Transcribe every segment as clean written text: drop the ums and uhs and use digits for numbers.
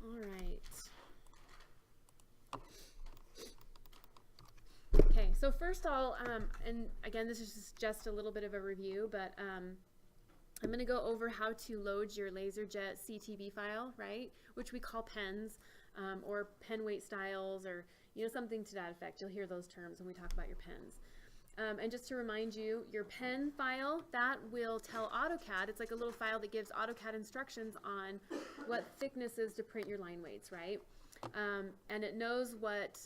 All right. Okay, so first and again, this is just a little bit of a review, but I'm going to go over how to load your LaserJet CTB file, right? Which we call pens, or pen weight styles, or something to that effect. You'll hear those terms when we talk about your pens. And just to remind you, your pen file, that will tell AutoCAD, it's like a little file that gives AutoCAD instructions on what thicknesses to print your line weights, right? And it knows what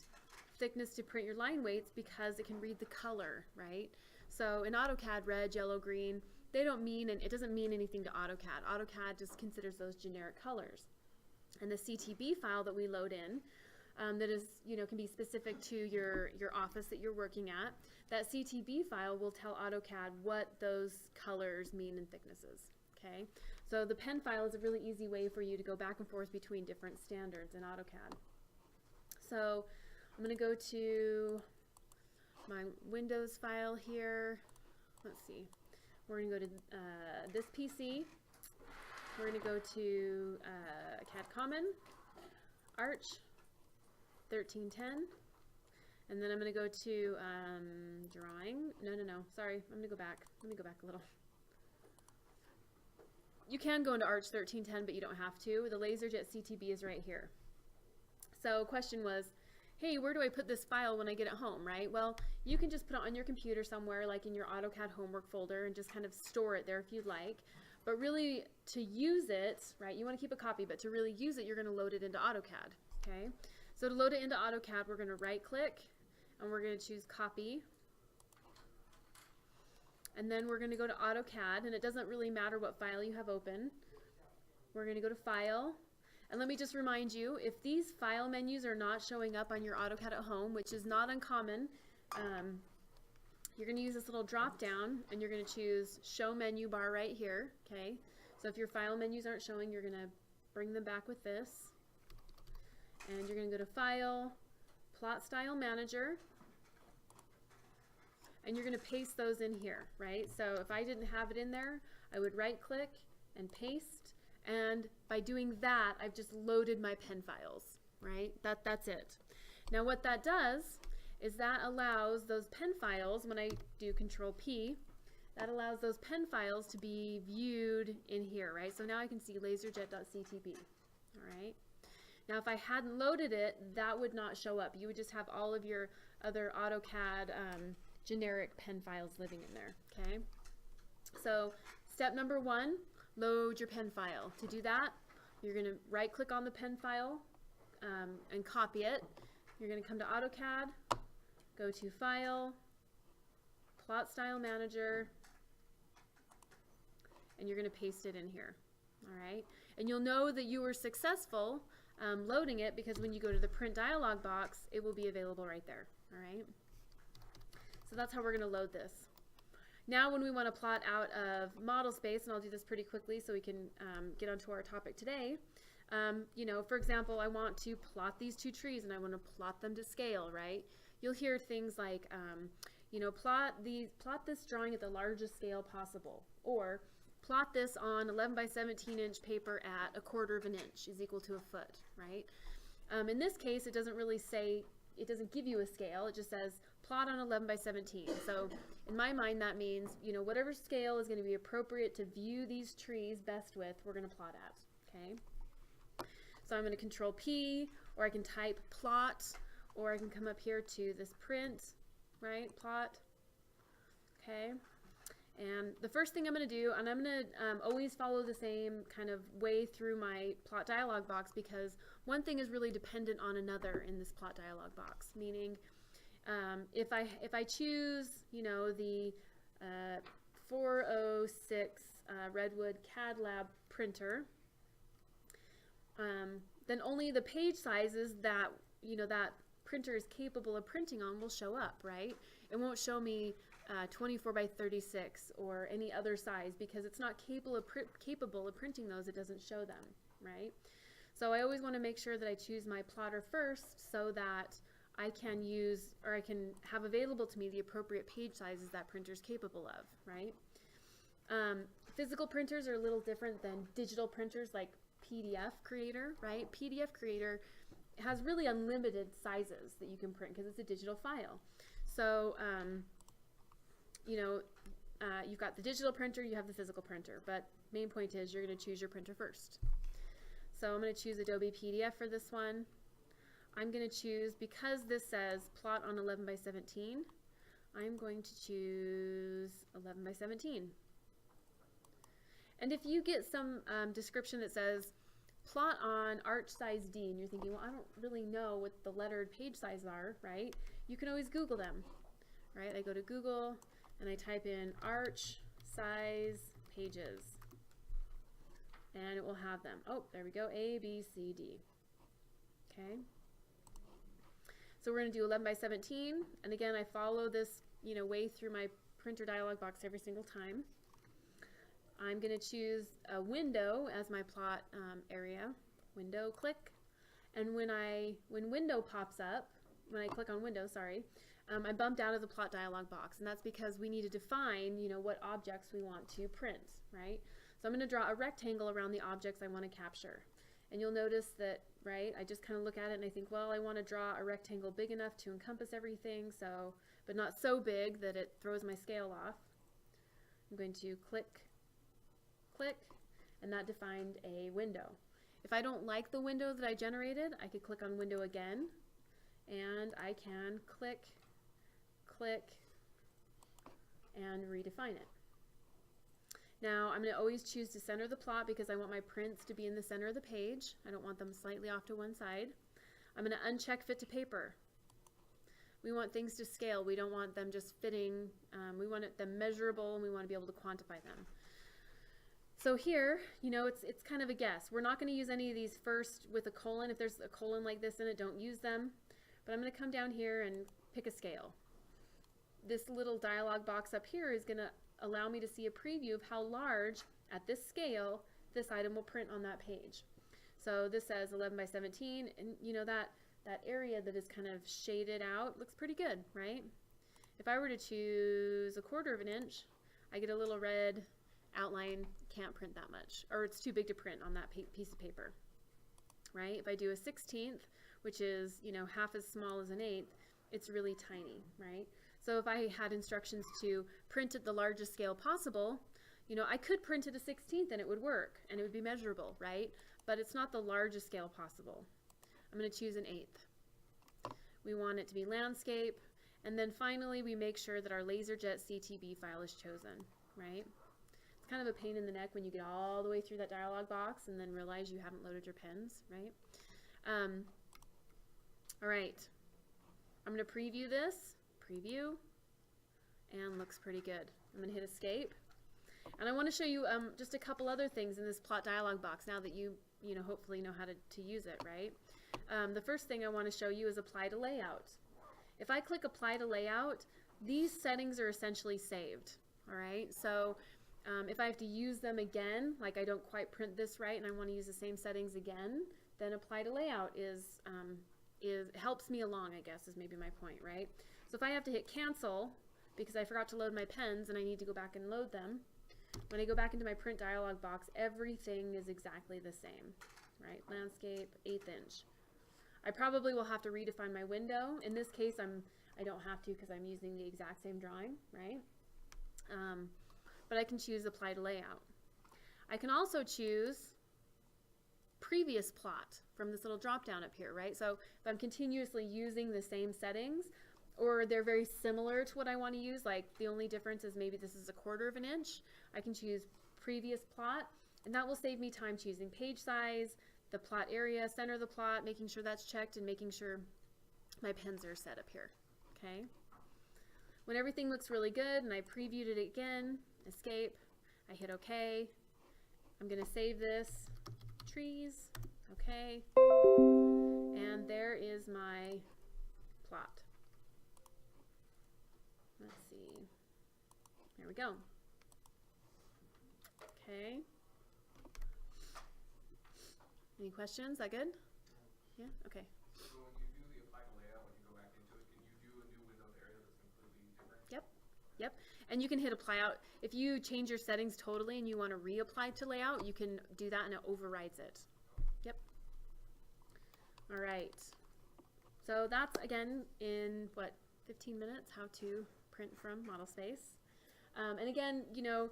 thickness to print your line weights because it can read the color, right? So in AutoCAD, red, yellow, green, they don't mean, and it doesn't mean anything to AutoCAD. AutoCAD just considers those generic colors. And the CTB file that we load in, that is, can be specific to your office that you're working at, that CTB file will tell AutoCAD what those colors mean in thicknesses, okay? So the pen file is a really easy way for you to go back and forth between different standards in AutoCAD. So I'm going to go to my Windows file here. Let's see. We're going to go to this PC. We're going to go to CAD Common, Arch 1310, and then I'm going to go to drawing. No, sorry, I'm going to go back. Let me go back a little. You can go into Arch 1310, but you don't have to. The LaserJet CTB is right here. So question was, hey, where do I put this file when I get it home, right? Well, you can just put it on your computer somewhere, like in your AutoCAD homework folder, and just kind of store it there if you'd like. But really, to use it, right, you want to keep a copy, but to really use it, you're going to load it into AutoCAD, okay? So to load it into AutoCAD, we're going to right-click, and we're going to choose Copy. And then we're going to go to AutoCAD, and it doesn't really matter what file you have open. We're going to go to File. And let me just remind you, if these file menus are not showing up on your AutoCAD at home, which is not uncommon, you're going to use this little drop down, and you're going to choose Show Menu Bar right here, okay? So if your file menus aren't showing, you're going to bring them back with this. And you're going to go to File, Plot Style Manager, and you're going to paste those in here, right? So if I didn't have it in there, I would right-click and paste, and by doing that, I've just loaded my pen files, right? That's it. Now what that does is that allows those pen files, when I do Control P, that allows those pen files to be viewed in here, right? So now I can see laserjet.ctb, all right? Now if I hadn't loaded it, that would not show up. You would just have all of your other AutoCAD generic pen files living in there, okay? So step number 1, load your pen file. To do that, you're going to right-click on the pen file and copy it. You're going to come to AutoCAD, go to File, Plot Style Manager, and you're going to paste it in here. All right, and you'll know that you were successful loading it because when you go to the Print dialog box, it will be available right there. All right, so that's how we're going to load this. Now when we want to plot out of model space, and I'll do this pretty quickly so we can get onto our topic today, for example, I want to plot these 2 trees and I want to plot them to scale, right? You'll hear things like, plot this drawing at the largest scale possible, or plot this on 11 by 17 inch paper at 1/4 inch is equal to a foot, right? In this case, it doesn't really say, it doesn't give you a scale, it just says plot on 11 by 17. So in my mind, that means, whatever scale is going to be appropriate to view these trees best with, we're going to plot at, okay? So I'm going to Control P, or I can type plot, or I can come up here to this print, right, plot, okay? And the first thing I'm going to do, and I'm going to always follow the same kind of way through my plot dialog box, because one thing is really dependent on another in this plot dialog box, meaning if I choose, the 406 Redwood CAD Lab printer, then only the page sizes that, that printer is capable of printing on will show up, right? It won't show me 24 by 36 or any other size because it's not capable of printing those. It doesn't show them, right? So I always want to make sure that I choose my plotter first so that I can use, or I can have available to me the appropriate page sizes that printer is capable of, right? Physical printers are a little different than digital printers like PDF creator, right? PDF creator has really unlimited sizes that you can print because it's a digital file. So, you know, you've got the digital printer, you have the physical printer, but main point is you're going to choose your printer first. So I'm going to choose Adobe PDF for this one. I'm going to choose, because this says plot on 11 by 17, I'm going to choose 11 by 17. And if you get some description that says plot on arch size D, and you're thinking, well, I don't really know what the lettered page size are, right? You can always Google them, right? I go to Google and I type in arch size pages, and it will have them. Oh, there we go, A, B, C, D. Okay. So we're going to do 11 by 17, and again, I follow this, you know, way through my printer dialog box every single time. I'm going to choose a window as my plot area. Window, click, and when window pops up, when I click on window, sorry, I'm bumped out of the plot dialog box, and that's because we need to define, you know, what objects we want to print, right? So I'm going to draw a rectangle around the objects I want to capture. And you'll notice that, right, I just kind of look at it and I think, well, I want to draw a rectangle big enough to encompass everything, so, but not so big that it throws my scale off. I'm going to click, click, and that defined a window. If I don't like the window that I generated, I could click on window again, and I can click, click, and redefine it. Now I'm going to always choose to center the plot because I want my prints to be in the center of the page. I don't want them slightly off to one side. I'm going to uncheck fit to paper. We want things to scale. We don't want them just fitting. We want them measurable, and we want to be able to quantify them. So here, you know, it's kind of a guess. We're not going to use any of these first with a colon. If there's a colon like this in it, don't use them. But I'm going to come down here and pick a scale. This little dialog box up here is going to allow me to see a preview of how large, at this scale, this item will print on that page. So this says 11 by 17, and you know that area that is kind of shaded out looks pretty good, right? If I were to choose 1/4 of an inch, I get a little red outline, can't print that much, or it's too big to print on that piece of paper, right? If I do a 1/16, which is, you know, half as small as an 1/8, it's really tiny, right? So if I had instructions to print at the largest scale possible, you know, I could print at a 1/16 and it would work and it would be measurable, right? But it's not the largest scale possible. I'm going to choose an 1/8. We want it to be landscape, and then finally we make sure that our LaserJet CTB file is chosen, right? It's kind of a pain in the neck when you get all the way through that dialog box and then realize you haven't loaded your pens, right? All right, I'm going to preview this. Preview, and looks pretty good. I'm going to hit escape, and I want to show you just a couple other things in this plot dialog box now that you know, hopefully know how to use it, right? The first thing I want to show you is apply to layout. If I click apply to layout, these settings are essentially saved, all right? So if I have to use them again, like I don't quite print this right and I want to use the same settings again, then apply to layout helps me along, I guess, is maybe my point, right? So if I have to hit cancel because I forgot to load my pens and I need to go back and load them, when I go back into my print dialog box, everything is exactly the same, right? Landscape, 1/8 inch. I probably will have to redefine my window. In this case, I don't have to because I'm using the exact same drawing, right? But I can choose apply to layout. I can also choose previous plot from this little drop down up here, right? So if I'm continuously using the same settings, or they're very similar to what I want to use, like the only difference is maybe this is 1/4 of an inch, I can choose previous plot, and that will save me time choosing page size, the plot area, center of the plot, making sure that's checked, and making sure my pens are set up here, okay? When everything looks really good and I previewed it again, escape, I hit OK. I'm going to save this, trees, okay, and there is my plot. Let's see. There we go. Okay. Any questions? Is that good? Yeah? Okay. So when you do the apply to layout, when you go back into it, can you do a new Windows area that's completely different? Yep. Yep. And you can hit apply out. If you change your settings totally and you want to reapply to layout, you can do that and it overrides it. All right. So that's, again, in, 15 minutes, how to print from model space. And again, you know,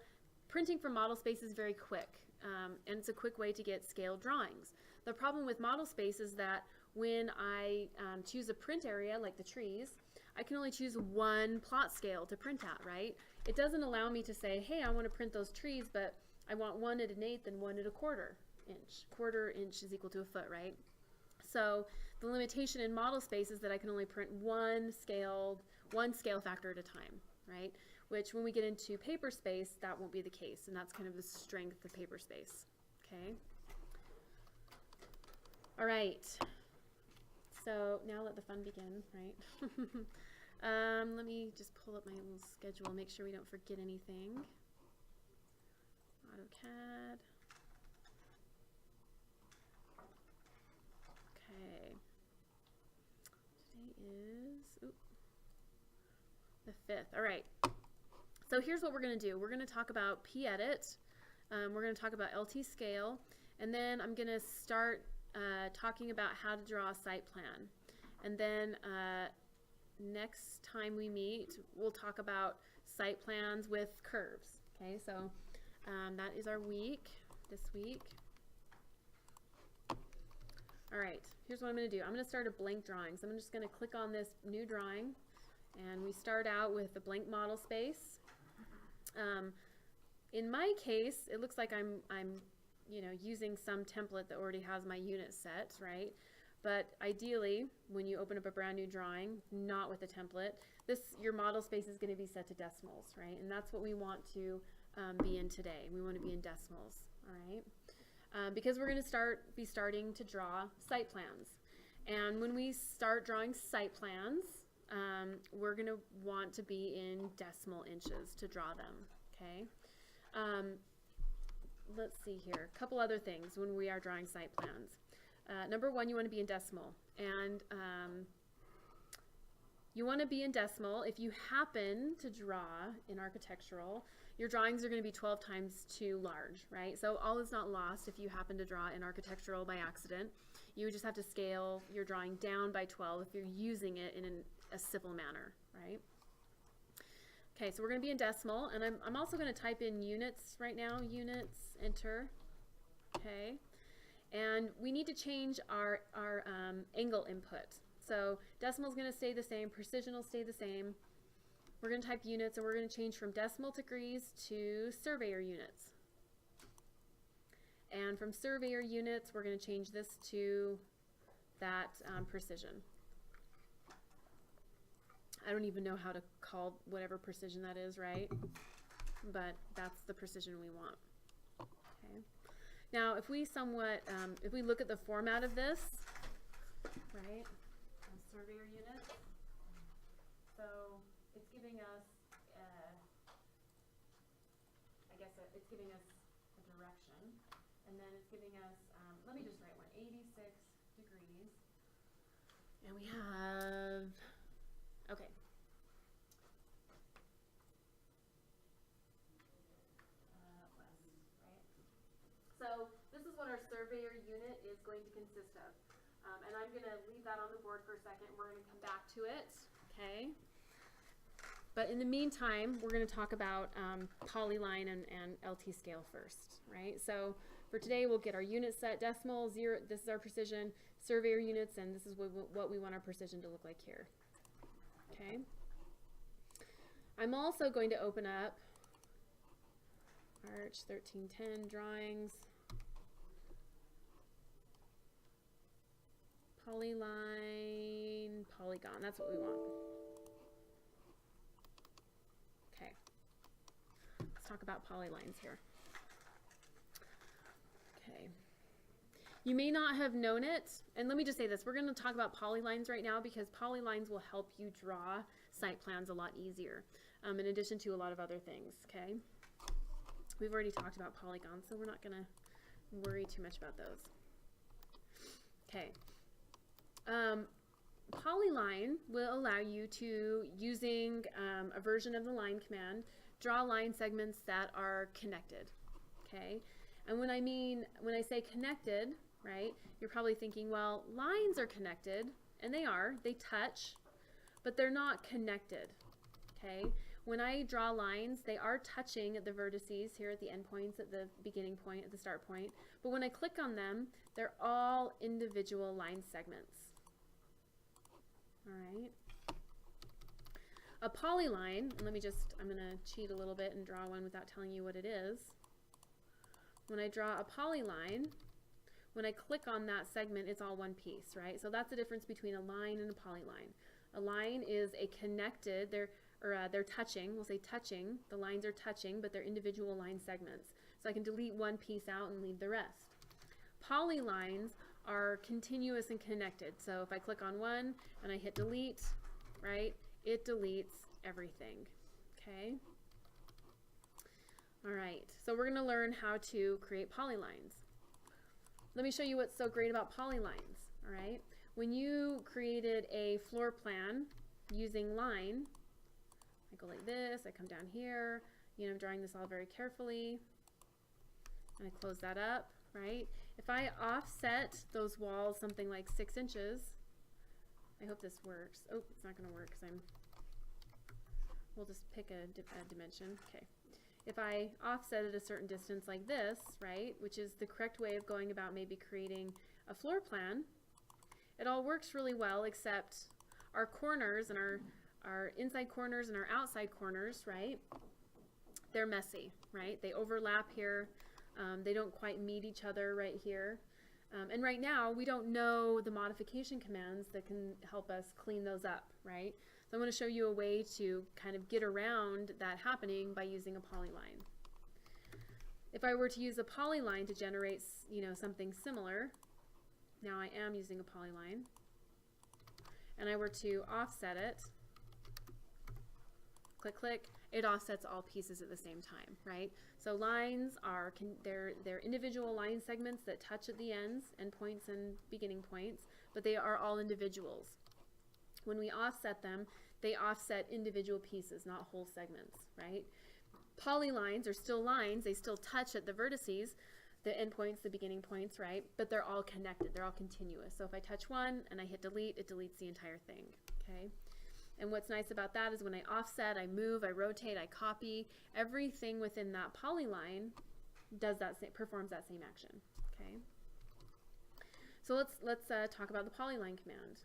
printing from model space is very quick, and it's a quick way to get scaled drawings. The problem with model space is that when I choose a print area, like the trees, I can only choose one plot scale to print at, right? It doesn't allow me to say, hey, I want to print those trees, but I want 1 at 1/8 and 1 at 1/4 inch. 1/4 inch is equal to a foot, right? So the limitation in model space is that I can only print one scale factor at a time, right? Which when we get into paper space, that won't be the case, and that's kind of the strength of paper space, okay? All right, so now let the fun begin, right? Let me just pull up my little schedule, make sure we don't forget anything. AutoCAD. Okay. Today is the 5th. All right. So here's what we're going to do. We're going to talk about pedit. We're going to talk about LT scale, and then I'm going to start talking about how to draw a site plan. And then next time we meet, we'll talk about site plans with curves. Okay, so that is our week, this week. All right, here's what I'm going to do. I'm going to start a blank drawing. So I'm just going to click on this new drawing, and we start out with the blank model space. In my case, it looks like I'm using some template that already has my unit set, right? But ideally, when you open up a brand new drawing, not with a template, your model space is going to be set to decimals, right? And that's what we want to be in today. We want to be in decimals, all right? Because we're going to be starting to draw site plans. And when we start drawing site plans, we're going to want to be in decimal inches to draw them, okay? Let's see here, a couple other things when we are drawing site plans. Number one, you want to be in decimal, and you want to be in decimal if you happen to draw in architectural. Your drawings are going to be 12 times too large, right? So all is not lost if you happen to draw in architectural by accident. You would just have to scale your drawing down by 12 if you're using it in a civil manner, right? Okay, so we're going to be in decimal, and I'm also going to type in units right now. Units, enter. Okay, and we need to change our angle input. So decimal is going to stay the same, precision will stay the same. We're going to type units, and we're going to change from decimal degrees to surveyor units. And from surveyor units, we're going to change this to that precision. I don't even know how to call whatever precision that is, right? But that's the precision we want. Okay. Now, if we look at the format of this, right? Surveyor unit. So it's giving us, it's giving us a direction, and then it's giving us. Let me just write one. 86 degrees, and we have. Okay. West, right? So this is what our surveyor unit is going to consist of. And I'm going to leave that on the board for a second. We're going to come back to it, okay? But in the meantime, we're going to talk about polyline and LT scale first, right? So for today, we'll get our unit set, decimal, 0, this is our precision, surveyor units, and this is what we want our precision to look like here. Okay. I'm also going to open up Arch 1310 drawings, polyline, polygon. That's what we want. Okay. Let's talk about polylines here. Okay. You may not have known it, and let me just say this. We're going to talk about polylines right now because polylines will help you draw site plans a lot easier, in addition to a lot of other things, okay? We've already talked about polygons, so we're not going to worry too much about those. Okay. Polyline will allow you to, using a version of the line command, draw line segments that are connected, okay? And when I say connected, right? You're probably thinking, well, lines are connected, and they are. They touch, but they're not connected, okay? When I draw lines, they are touching at the vertices here at the endpoints, at the beginning point, at the start point. But when I click on them, they're all individual line segments. All right. A polyline, and I'm going to cheat a little bit and draw one without telling you what it is. When I draw a polyline, when I click on that segment, it's all one piece, right? So that's the difference between a line and a polyline. A line is a connected, they're touching, we'll say touching, the lines are touching, but they're individual line segments. So I can delete one piece out and leave the rest. Polylines are continuous and connected. So if I click on one and I hit delete, right, it deletes everything, okay? All right, so we're gonna learn how to create polylines. Let me show you what's so great about polylines, all right? When you created a floor plan using line, I go like this, I come down here, you know, I'm drawing this all very carefully, and I close that up, right? If I offset those walls something like 6 inches, I hope this works. Oh, it's not gonna work because we'll just pick a dimension, okay. If I offset it a certain distance like this, right, which is the correct way of going about maybe creating a floor plan, it all works really well except our corners and our inside corners and our outside corners, right, they're messy, right? They overlap here. They don't quite meet each other right here. And right now, we don't know the modification commands that can help us clean those up, right? So I'm going to show you a way to kind of get around that happening by using a polyline. If I were to use a polyline to generate, you know, something similar, now I am using a polyline, and I were to offset it, click, click, it offsets all pieces at the same time, right? So lines are, they're individual line segments that touch at the ends, endpoints and beginning points, but they are all individuals. When we offset them, they offset individual pieces, not whole segments, right? Polylines are still lines, they still touch at the vertices, the endpoints, the beginning points, right? But they're all connected, they're all continuous. So if I touch one and I hit delete, it deletes the entire thing, okay? And what's nice about that is when I offset, I move, I rotate, I copy, everything within that polyline does that performs that same action, okay? So let's talk about the polyline command.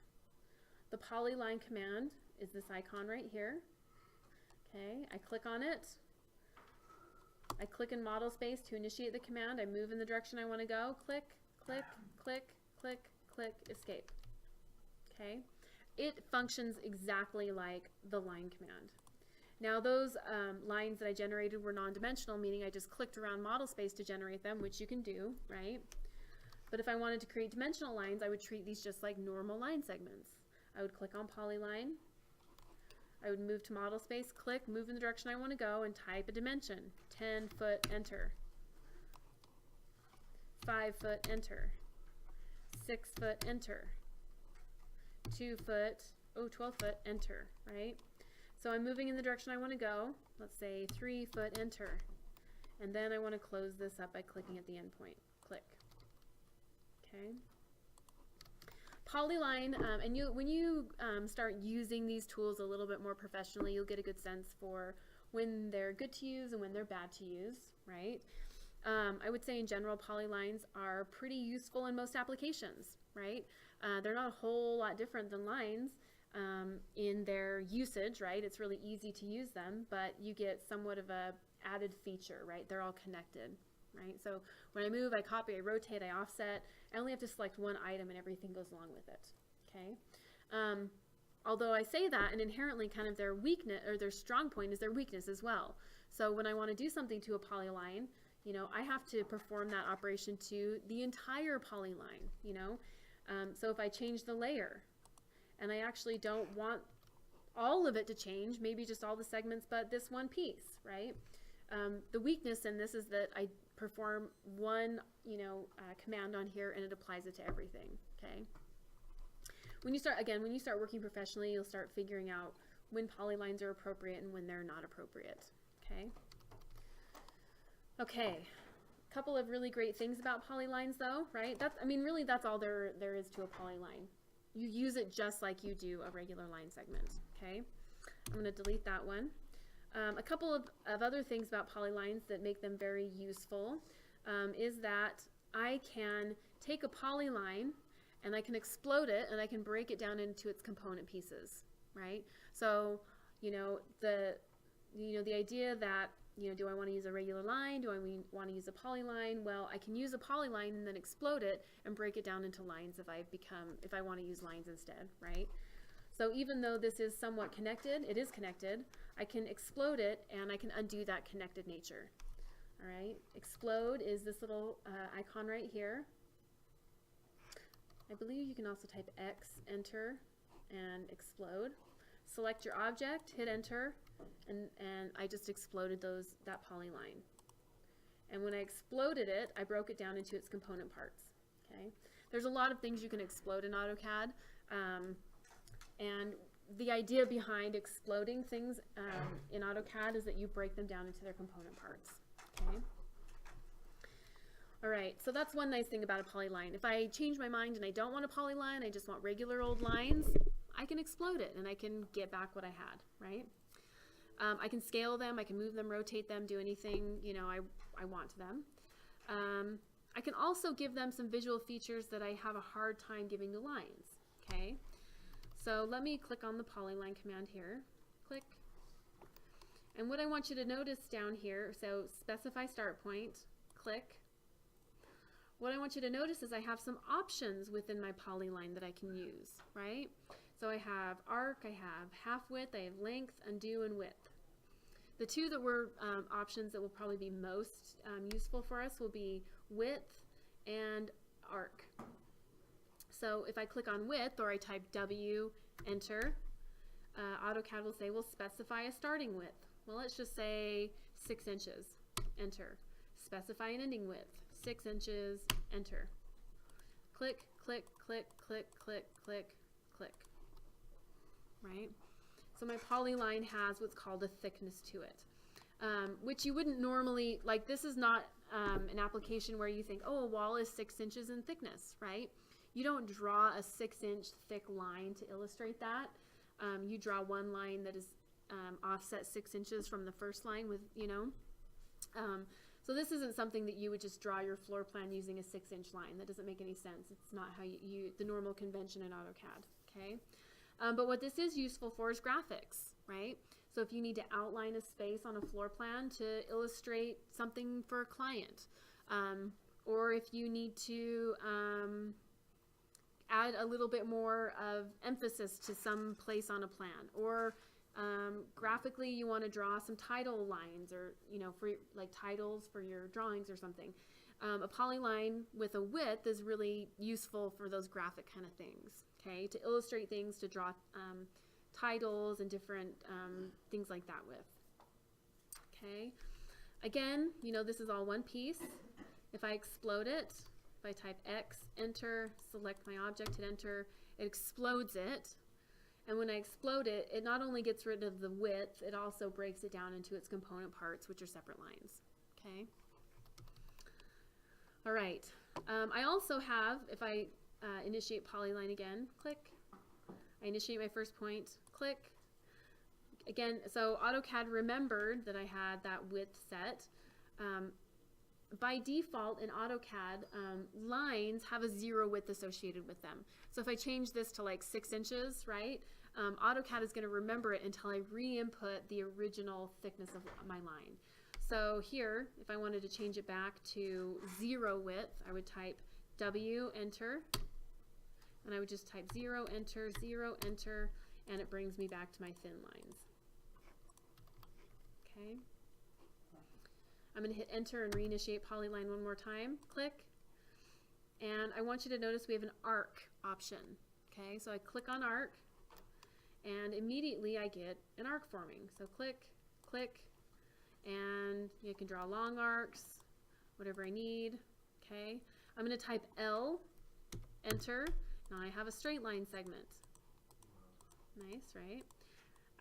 The polyline command is this icon right here. Okay, I click on it. I click in model space to initiate the command. I move in the direction I want to go. Click, click, click, click, click, escape. Okay, it functions exactly like the line command. Now those lines that I generated were non-dimensional, meaning I just clicked around model space to generate them, which you can do, right? But if I wanted to create dimensional lines, I would treat these just like normal line segments. I would click on polyline, I would move to model space, click, move in the direction I want to go, and type a dimension. 10 foot, enter. 5 foot, enter. 6 foot, enter. 2 foot, 12 foot, enter, right? So I'm moving in the direction I want to go. Let's say 3 foot, enter. And then I want to close this up by clicking at the end point. Click. Okay. Polyline, and when you start using these tools a little bit more professionally, you'll get a good sense for when they're good to use and when they're bad to use, right? I would say in general, polylines are pretty useful in most applications, right? They're not a whole lot different than lines in their usage, right? It's really easy to use them, but you get somewhat of a added feature, right? They're all connected. Right? So when I move, I copy, I rotate, I offset. I only have to select one item and everything goes along with it. Okay. Although I say that, and inherently kind of their weakness or their strong point is their weakness as well. So when I want to do something to a polyline, you know, I have to perform that operation to the entire polyline, you know. So if I change the layer and I actually don't want all of it to change, maybe just all the segments, but this one piece, right? The weakness in this is that I perform one, you know, command on here and it applies it to everything, okay? When you start working professionally, you'll start figuring out when polylines are appropriate and when they're not appropriate, okay? Okay, Couple of really great things about polylines though, right? I mean, really that's all there is to a polyline. You use it just like you do a regular line segment, okay? I'm going to delete that one. A couple of other things about polylines that make them very useful is that I can take a polyline and I can explode it and I can break it down into its component pieces, right? So, the idea that, do I want to use a regular line? Do I want to use a polyline? Well, I can use a polyline and then explode it and break it down into lines if I want to use lines instead, right? So even though this is somewhat connected, it is connected, I can explode it and I can undo that connected nature. All right, explode is this little icon right here. I believe you can also type X, enter, and explode. Select your object, hit enter, and I just exploded that polyline. And when I exploded it, I broke it down into its component parts. Okay, there's a lot of things you can explode in AutoCAD, and the idea behind exploding things in AutoCAD is that you break them down into their component parts. Okay. All right, so that's one nice thing about a polyline. If I change my mind and I don't want a polyline, I just want regular old lines, I can explode it and I can get back what I had, right? I can scale them, I can move them, rotate them, do anything, I want to them. I can also give them some visual features that I have a hard time giving to lines, okay? So let me click on the polyline command here, click. And what I want you to notice down here, so specify start point, click. What I want you to notice is I have some options within my polyline that I can use, right? So I have arc, I have half width, I have length, undo, and width. The two that were options that will probably be most useful for us will be width and arc. So if I click on width or I type W, enter, AutoCAD will say, well, specify a starting width. Well, let's just say 6 inches, enter. Specify an ending width, 6 inches, enter. Click, click, click, click, click, click, click, right? So my polyline has what's called a thickness to it, which you wouldn't normally, like this is not an application where you think, oh, a wall is 6 inches in thickness, right? You don't draw a 6-inch thick line to illustrate that. You draw one line that is offset 6 inches from the first line with, so this isn't something that you would just draw your floor plan using a 6-inch line. That doesn't make any sense. It's not how the normal convention in AutoCAD, okay? But what this is useful for is graphics, right? So if you need to outline a space on a floor plan to illustrate something for a client, or if you need to add a little bit more of emphasis to some place on a plan, or graphically you want to draw some title lines, or for like titles for your drawings or something. A polyline with a width is really useful for those graphic kind of things, okay, to illustrate things, to draw titles and different things like that with. Okay, again, this is all one piece. If I explode it, if I type X, enter, select my object, hit enter, it explodes it. And when I explode it, it not only gets rid of the width, it also breaks it down into its component parts, which are separate lines. Okay. All right. I also have, if I initiate polyline again, click. I initiate my first point, click. Again, so AutoCAD remembered that I had that width set. By default in AutoCAD, lines have a 0 width associated with them. So if I change this to like 6 inches, right, AutoCAD is going to remember it until I re-input the original thickness of my line. So here, if I wanted to change it back to 0 width, I would type W, enter, and I would just type 0, enter, 0, enter, and it brings me back to my thin lines. Okay. I'm going to hit enter and reinitiate polyline one more time. Click. And I want you to notice we have an arc option. Okay, so I click on arc and immediately I get an arc forming. So click, click, and you can draw long arcs, whatever I need. Okay, I'm going to type L, enter. Now I have a straight line segment. Nice, right?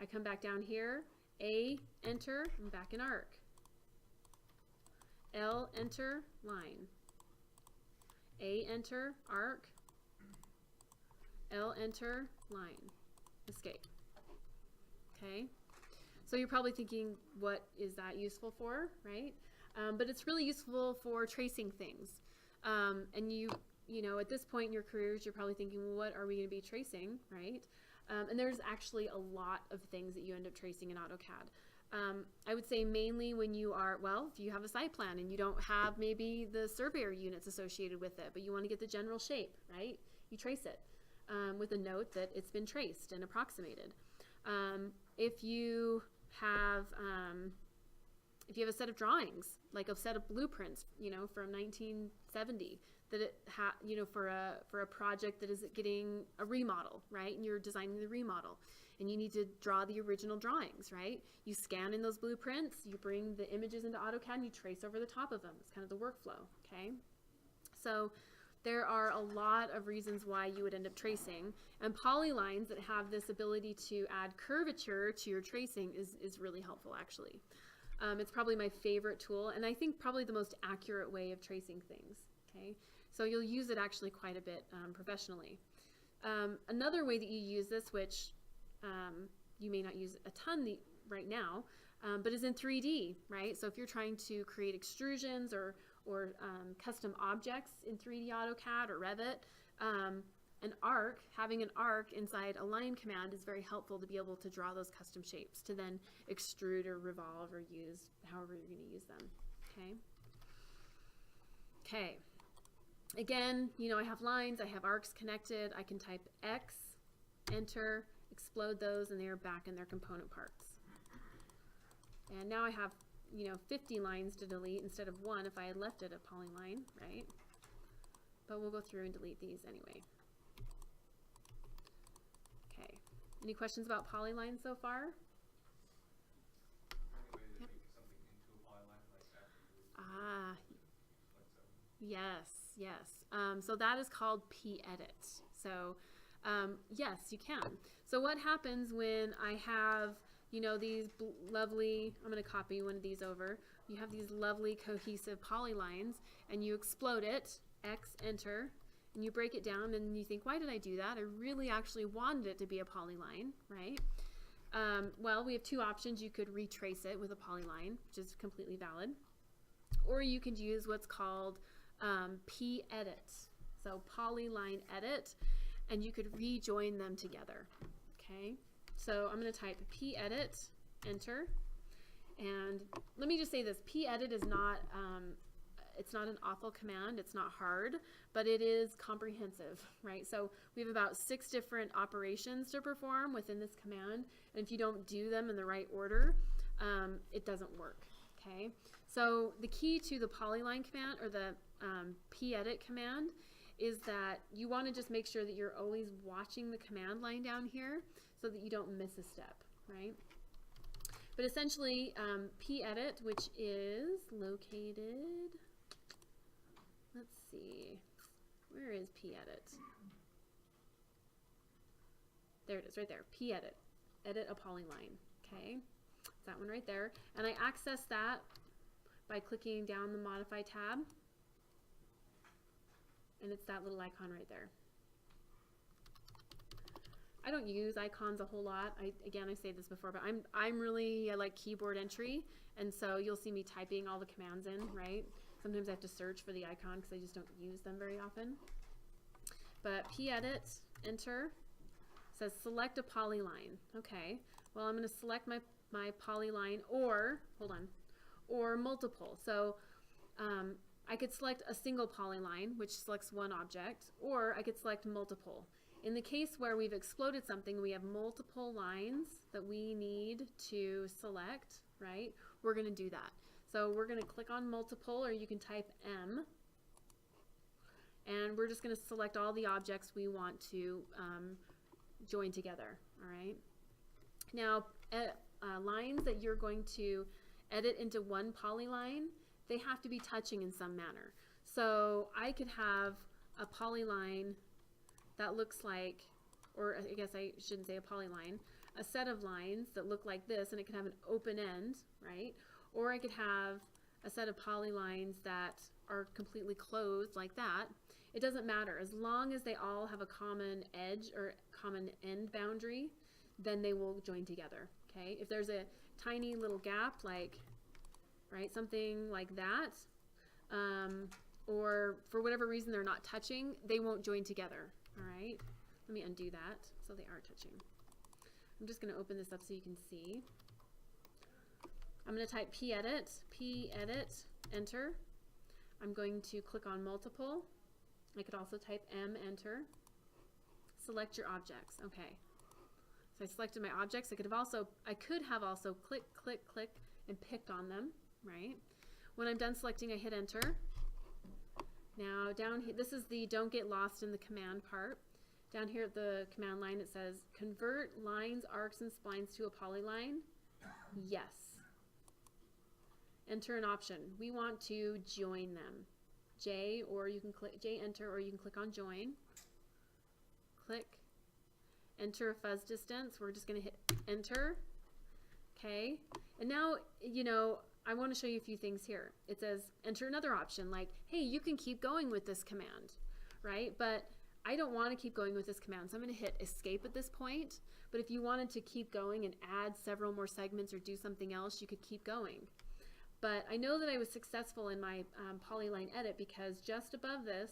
I come back down here, A, enter, I'm back in arc. L, enter, line. A, enter, arc. L, enter, line. Escape. Okay? So you're probably thinking, what is that useful for, right? But it's really useful for tracing things. And you know, at this point in your careers, you're probably thinking, well, what are we going to be tracing, right? And there's actually a lot of things that you end up tracing in AutoCAD. I would say mainly when you are, well, if you have a site plan and you don't have maybe the surveyor units associated with it, but you want to get the general shape, right? You trace it with a note that it's been traced and approximated. If you have a set of drawings, like a set of blueprints, you know, from 1970, that it you know, for a project that is getting a remodel, right? And you're designing the remodel, and you need to draw the original drawings, right? You scan in those blueprints, you bring the images into AutoCAD, and you trace over the top of them. It's kind of the workflow, okay? So there are a lot of reasons why you would end up tracing, and polylines that have this ability to add curvature to your tracing is really helpful, actually. It's probably my favorite tool, and I think probably the most accurate way of tracing things, okay? So you'll use it actually quite a bit professionally. Another way that you use this, which you may not use a ton right now, but is in 3D, right? So if you're trying to create extrusions or custom objects in 3D AutoCAD or Revit, having an arc inside a line command is very helpful to be able to draw those custom shapes to then extrude or revolve or use however you're going to use them, okay? Okay. Again, you know, I have lines, I have arcs connected, I can type X, enter, explode those, and they are back in their component parts. And now I have, you know, 50 lines to delete instead of 1 if I had left it a polyline, right? But we'll go through and delete these anyway. Okay. Any questions about polylines so far? Yep. Ah, yes. So that is called pedit. So yes, you can. So what happens when I have, you know, these lovely, I'm going to copy one of these over. You have these lovely cohesive polylines and you explode it, X, enter, and you break it down and you think, why did I do that? I really actually wanted it to be a polyline, right? Well, we have two options. You could retrace it with a polyline, which is completely valid. Or you could use what's called pedit. So polyline edit, and you could rejoin them together, okay? So I'm going to type pedit, enter, and let me just say this, pedit is not, it's not an awful command, it's not hard, but it is comprehensive, right? So we have about 6 different operations to perform within this command, and if you don't do them in the right order, it doesn't work, okay? So the key to the polyline command, or the pedit command, is that you want to just make sure that you're always watching the command line down here so that you don't miss a step, right? But essentially, pedit, which is located, let's see, where is pedit? There it is, right there, pedit, edit a polyline, okay? It's that one right there. And I access that by clicking down the Modify tab, and it's that little icon right there. I don't use icons a whole lot. Again, I say this before, but I like keyboard entry, and so you'll see me typing all the commands in, right? Sometimes I have to search for the icon because I just don't use them very often. But pedit, enter, says select a polyline. Okay, well, I'm going to select my polyline, or, hold on, or multiple. So I could select a single polyline, which selects one object, or I could select multiple. In the case where we've exploded something, we have multiple lines that we need to select, right? We're going to do that. So we're going to click on multiple, or you can type M, and we're just going to select all the objects we want to join together, all right? Now, lines that you're going to edit into one polyline, they have to be touching in some manner. So I could have a polyline that looks like, or I guess I shouldn't say a polyline, a set of lines that look like this, and it could have an open end, right? Or I could have a set of polylines that are completely closed like that, it doesn't matter. As long as they all have a common edge or common end boundary, then they will join together, okay? If there's a tiny little gap, like, right, something like that, or for whatever reason they're not touching, they won't join together, all right? Let me undo that so they are touching. I'm just going to open this up so you can see. I'm going to type pedit, enter. I'm going to click on multiple. I could also type M, enter. Select your objects. Okay. So I selected my objects. I could have also click, click, click, and picked on them, right? When I'm done selecting, I hit enter. Now down here, this is the don't get lost in the command part. Down here at the command line, it says convert lines, arcs, and splines to a polyline. Yes. Enter an option. We want to join them. J, or you can click J, enter, or you can click on join. Click. Enter a fuzz distance. We're just going to hit enter. Okay. And now, you know, I want to show you a few things here. It says enter another option, like, hey, you can keep going with this command, right? But I don't want to keep going with this command, so I'm going to hit escape at this point. But if you wanted to keep going and add several more segments or do something else, you could keep going. But I know that I was successful in my polyline edit because just above this,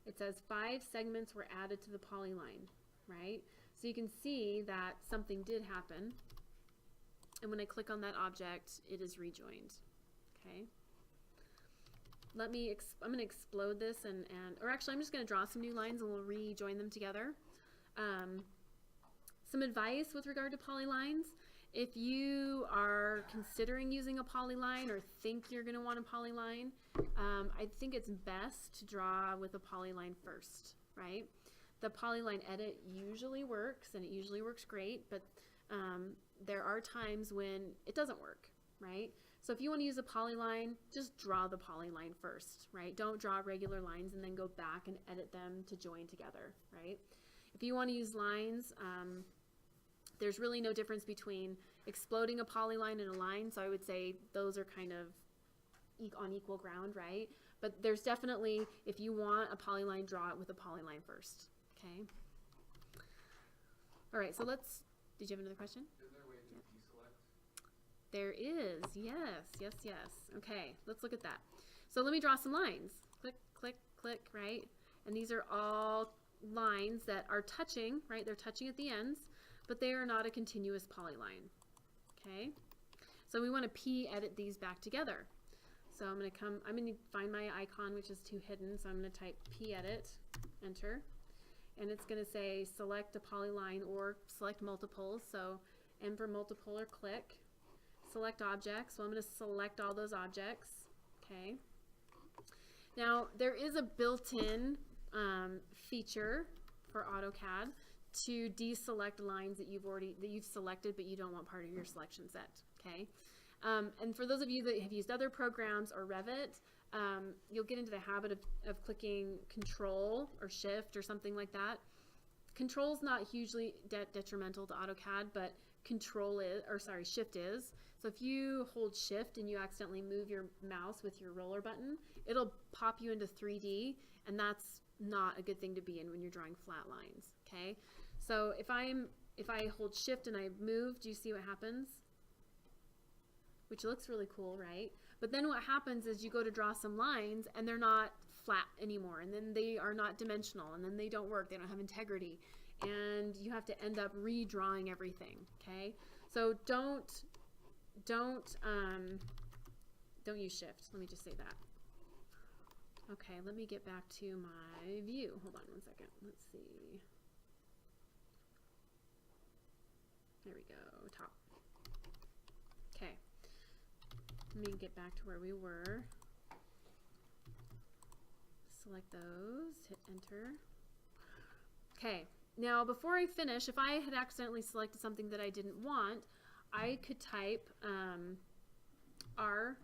it says 5 segments were added to the polyline, right? So you can see that something did happen. And when I click on that object, it is rejoined, okay? I'm going to explode this or actually I'm just going to draw some new lines and we'll rejoin them together. Some advice with regard to polylines. If you are considering using a polyline or think you're going to want a polyline, I think it's best to draw with a polyline first, right? The polyline edit usually works and it usually works great, but there are times when it doesn't work, right? So if you want to use a polyline, just draw the polyline first, right? Don't draw regular lines and then go back and edit them to join together, right? If you want to use lines, there's really no difference between exploding a polyline and a line, so I would say those are kind of on equal ground, right? But there's definitely, if you want a polyline, draw it with a polyline first, okay? All right, so did you have another question? Is there a way to deselect? There is, yes. Okay, let's look at that. So let me draw some lines. Click, click, click, right? And these are all lines that are touching, right? They're touching at the ends, but they are not a continuous polyline, okay? So we want to p-edit these back together. So I'm going to find my icon, which is too hidden, so I'm going to type p-edit, enter, and it's going to say select a polyline or select multiples, so M for multiple or click. Select objects, so I'm going to select all those objects, okay? Now, there is a built-in feature for AutoCAD to deselect lines that you've selected but you don't want part of your selection set, okay? And for those of you that have used other programs or Revit, you'll get into the habit of clicking Control or Shift or something like that. Control's not hugely detrimental to AutoCAD, but Shift is. So if you hold Shift and you accidentally move your mouse with your roller button, it'll pop you into 3D, and that's not a good thing to be in when you're drawing flat lines, okay? So if I hold Shift and I move, do you see what happens? Which looks really cool, right? But then what happens is you go to draw some lines and they're not flat anymore, and then they are not dimensional, and then they don't work, they don't have integrity, and you have to end up redrawing everything, okay? So don't use Shift. Let me just say that. Okay, let me get back to my view. Hold on one second. Let's see. There we go, top. Okay. Let me get back to where we were. Select those, hit enter. Okay, now before I finish, if I had accidentally selected something that I didn't want, I could type R,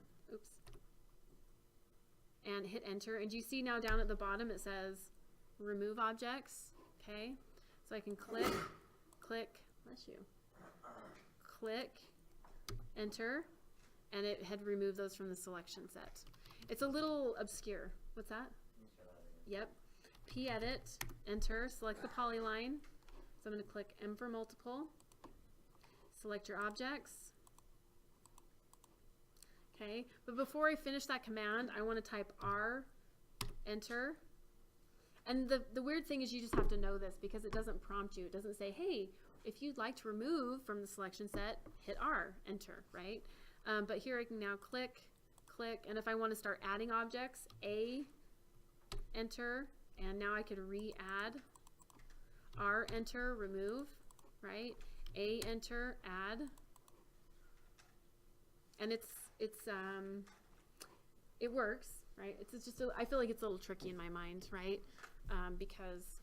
and hit enter, and you see now down at the bottom it says remove objects, okay? So I can click, bless you, click, enter, and it had removed those from the selection set. It's a little obscure. What's that? Yep. Pedit, enter, select the polyline. So I'm going to click M for multiple. Select your objects. Okay, but before I finish that command, I want to type R, enter. And the weird thing is you just have to know this because it doesn't prompt you. It doesn't say, hey, if you'd like to remove from the selection set, hit R, enter, right? But here I can now click, and if I want to start adding objects, A, enter, and now I could re-add. R, enter, remove, right? A, ter, add. And it works, right? It's just, I feel like it's a little tricky in my mind, right? Because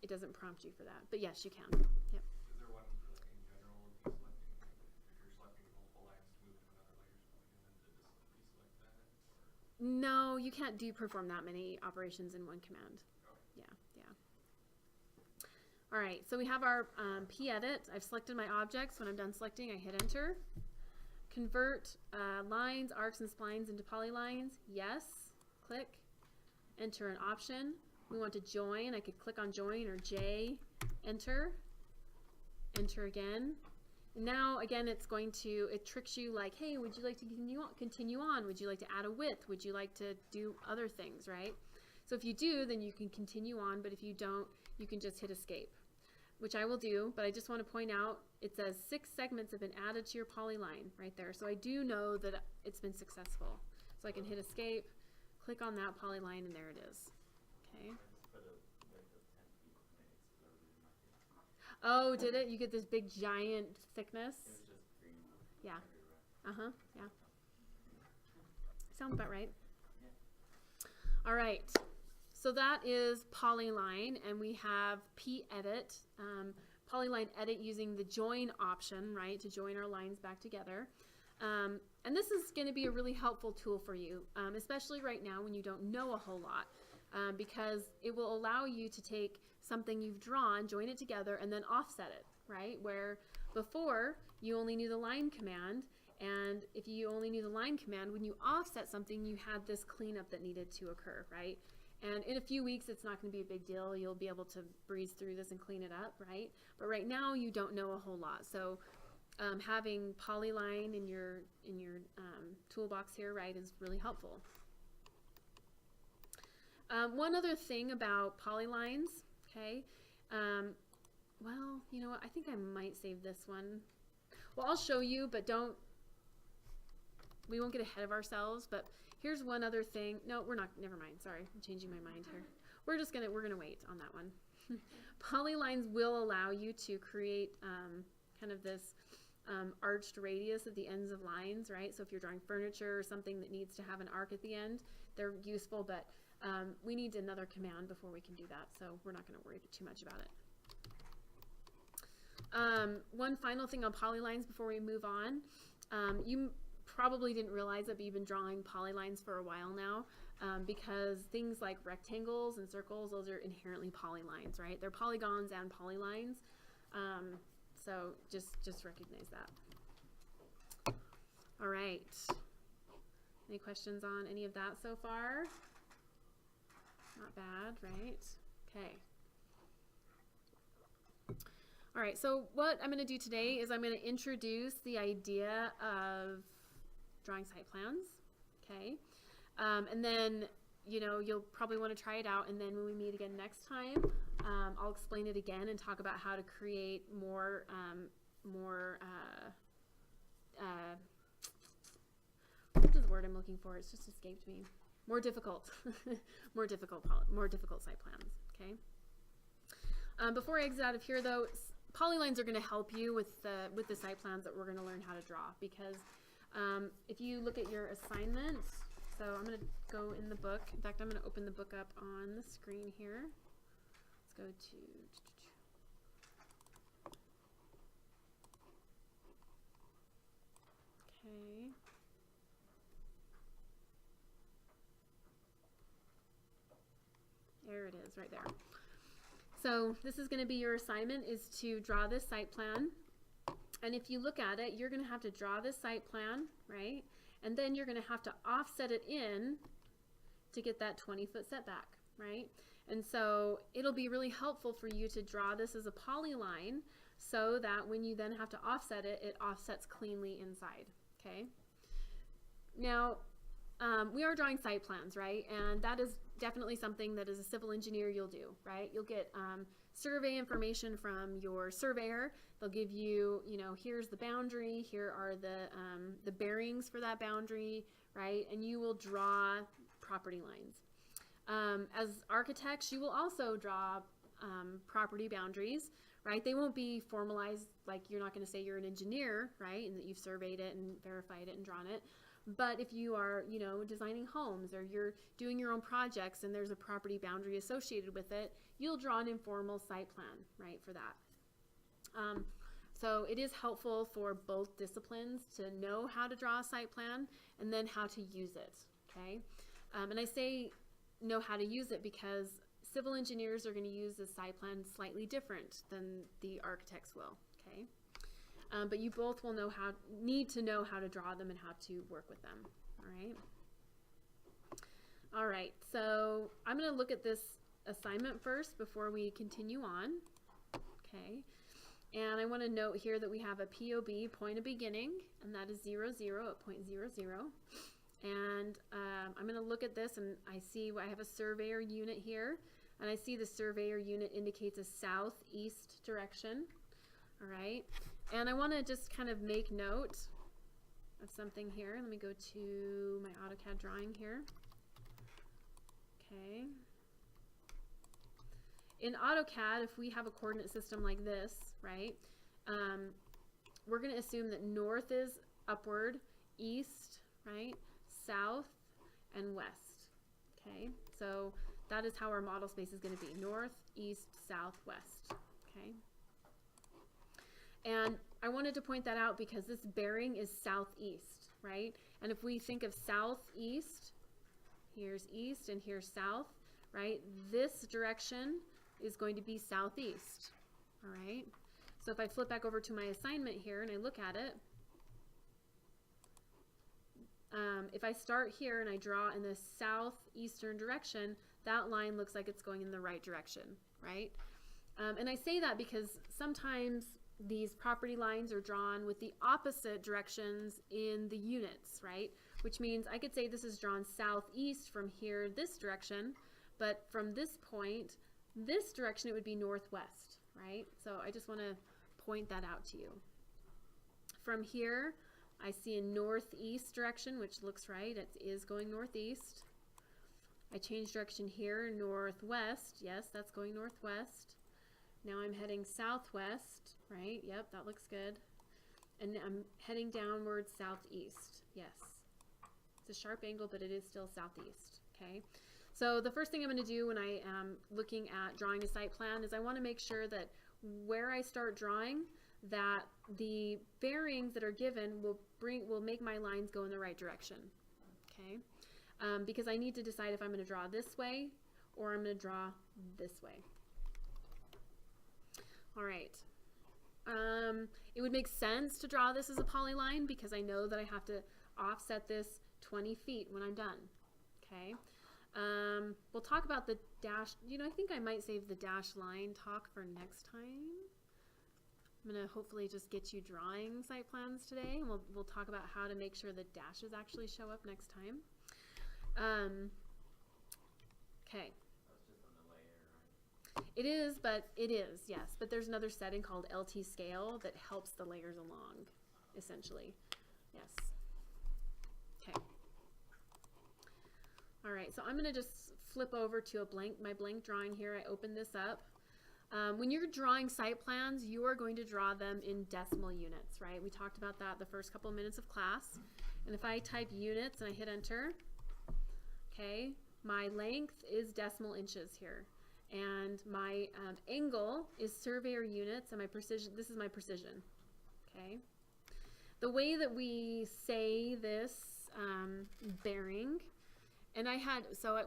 it doesn't prompt you for that. But yes, you can. Yep. Is there one for like in general, if you're selecting multiple lines to move to another layer, and then to just reselect that? Or? No, you can't perform that many operations in one command. Okay. Yeah. All right, so we have our pedit. I've selected my objects. When I'm done selecting, I hit enter. Convert lines, arcs, and splines into polylines. Yes. Click. Enter an option. We want to join. I could click on join or J. Enter. Enter again. And now, again, it tricks you like, hey, would you like to continue on? Would you like to add a width? Would you like to do other things, right? So if you do, then you can continue on, but if you don't, you can just hit escape, which I will do, but I just want to point out, it says 6 segments have been added to your polyline right there. So I do know that it's been successful. So I can hit escape, click on that polyline, and there it is. Okay. Oh, did it? You get this big giant thickness? Yeah. Uh-huh, yeah. Sounds about right. All right. So that is polyline, and we have pedit, polyline edit using the join option, right, to join our lines back together. And this is going to be a really helpful tool for you, especially right now when you don't know a whole lot, because it will allow you to take something you've drawn, join it together, and then offset it, right, where before you only knew the line command, and if you only knew the line command, when you offset something, you had this cleanup that needed to occur, right? And in a few weeks, it's not going to be a big deal. You'll be able to breeze through this and clean it up, right? But right now, you don't know a whole lot. So having polyline in your toolbox here, right, is really helpful. One other thing about polylines, okay? Well, you know what? I think I might save this one. Well, I'll show you, but we won't get ahead of ourselves, but here's one other thing. No, we're not, never mind. Sorry, I'm changing my mind here. We're gonna wait on that one. Polylines will allow you to create kind of this arched radius at the ends of lines, right? So if you're drawing furniture or something that needs to have an arc at the end, they're useful, but we need another command before we can do that, so we're not gonna worry too much about it. One final thing on polylines before we move on. You probably didn't realize it, but you've been drawing polylines for a while now, because things like rectangles and circles, those are inherently polylines, right? They're polygons and polylines, so just recognize that. All right. Any questions on any of that so far? Not bad, right? Okay. All right, so what I'm going to do today is I'm going to introduce the idea of drawing site plans, okay? And then, you know, you'll probably want to try it out, and then when we meet again next time, I'll explain it again and talk about how to create more, what is the word I'm looking for? It's just escaped me. More difficult, more difficult site plans, okay? Before I exit out of here, though, polylines are going to help you with the site plans that we're going to learn how to draw, because if you look at your assignment, so I'm going to go in the book. In fact, I'm going to open the book up on the screen here. Let's go to... Okay. There it is, right there. So this is going to be your assignment, is to draw this site plan. And if you look at it, you're going to have to draw this site plan, right? And then you're going to have to offset it in to get that 20-foot setback, right? And so it'll be really helpful for you to draw this as a polyline so that when you then have to offset it, it offsets cleanly inside, okay? Now, we are drawing site plans, right? And that is definitely something that as a civil engineer you'll do, right? You'll get survey information from your surveyor. They'll give you, you know, here's the boundary, here are the bearings for that boundary, right? And you will draw property lines. As architects, you will also draw property boundaries, right? They won't be formalized, like you're not going to say you're an engineer, right? And that you've surveyed it and verified it and drawn it. But if you are, you know, designing homes or you're doing your own projects and there's a property boundary associated with it, you'll draw an informal site plan, right, for that. So it is helpful for both disciplines to know how to draw a site plan and then how to use it, okay? And I say know how to use it because civil engineers are going to use the site plan slightly different than the architects will, okay? But you both will need to know how to draw them and how to work with them, all right? All right, so I'm going to look at this assignment first before we continue on, okay? And I want to note here that we have a POB, point of beginning, and that is 0, 0 at point 0, 0. And I'm going to look at this and I see I have a surveyor unit here, and I see the surveyor unit indicates a southeast direction, all right? And I want to just kind of make note of something here. Let me go to my AutoCAD drawing here. Okay. In AutoCAD, if we have a coordinate system like this, right, we're going to assume that north is upward, east, right, south, and west. Okay, so that is how our model space is going to be: north, east, south, west. Okay. And I wanted to point that out because this bearing is southeast, right? And if we think of southeast, here's east and here's south, right? This direction is going to be southeast, all right? So if I flip back over to my assignment here and I look at it, if I start here and I draw in the southeastern direction, that line looks like it's going in the right direction, right? And I say that because sometimes these property lines are drawn with the opposite directions in the units, right? Which means I could say this is drawn southeast from here, this direction, but from this point, this direction, it would be northwest, right? So I just want to point that out to you. From here, I see a northeast direction, which looks right. It is going northeast. I change direction here, northwest. Yes, that's going northwest. Now I'm heading southwest, right? Yep, that looks good. And I'm heading downward southeast. Yes. It's a sharp angle, but it is still southeast, okay? So the first thing I'm going to do when I am looking at drawing a site plan is I want to make sure that where I start drawing, that the bearings that are given will make my lines go in the right direction, okay? Because I need to decide if I'm going to draw this way or I'm going to draw this way. All right. It would make sense to draw this as a polyline because I know that I have to offset this 20 feet when I'm done, okay? We'll talk about the dash, you know, I think I might save the dash line talk for next time. I'm going to hopefully just get you drawing site plans today, and we'll talk about how to make sure the dashes actually show up next time. Okay. That's just on the layer, right? It is, but it is, yes. But there's another setting called LT scale that helps the layers along, essentially. Yes. Okay. All right, so I'm going to just flip over to my blank drawing here. I open this up. When you're drawing site plans, you are going to draw them in decimal units, right? We talked about that the first couple of minutes of class. And if I type units and I hit enter, okay, my length is decimal inches here. And my angle is surveyor units, and my precision, this is my precision, okay? The way that we say this bearing, and I had, so I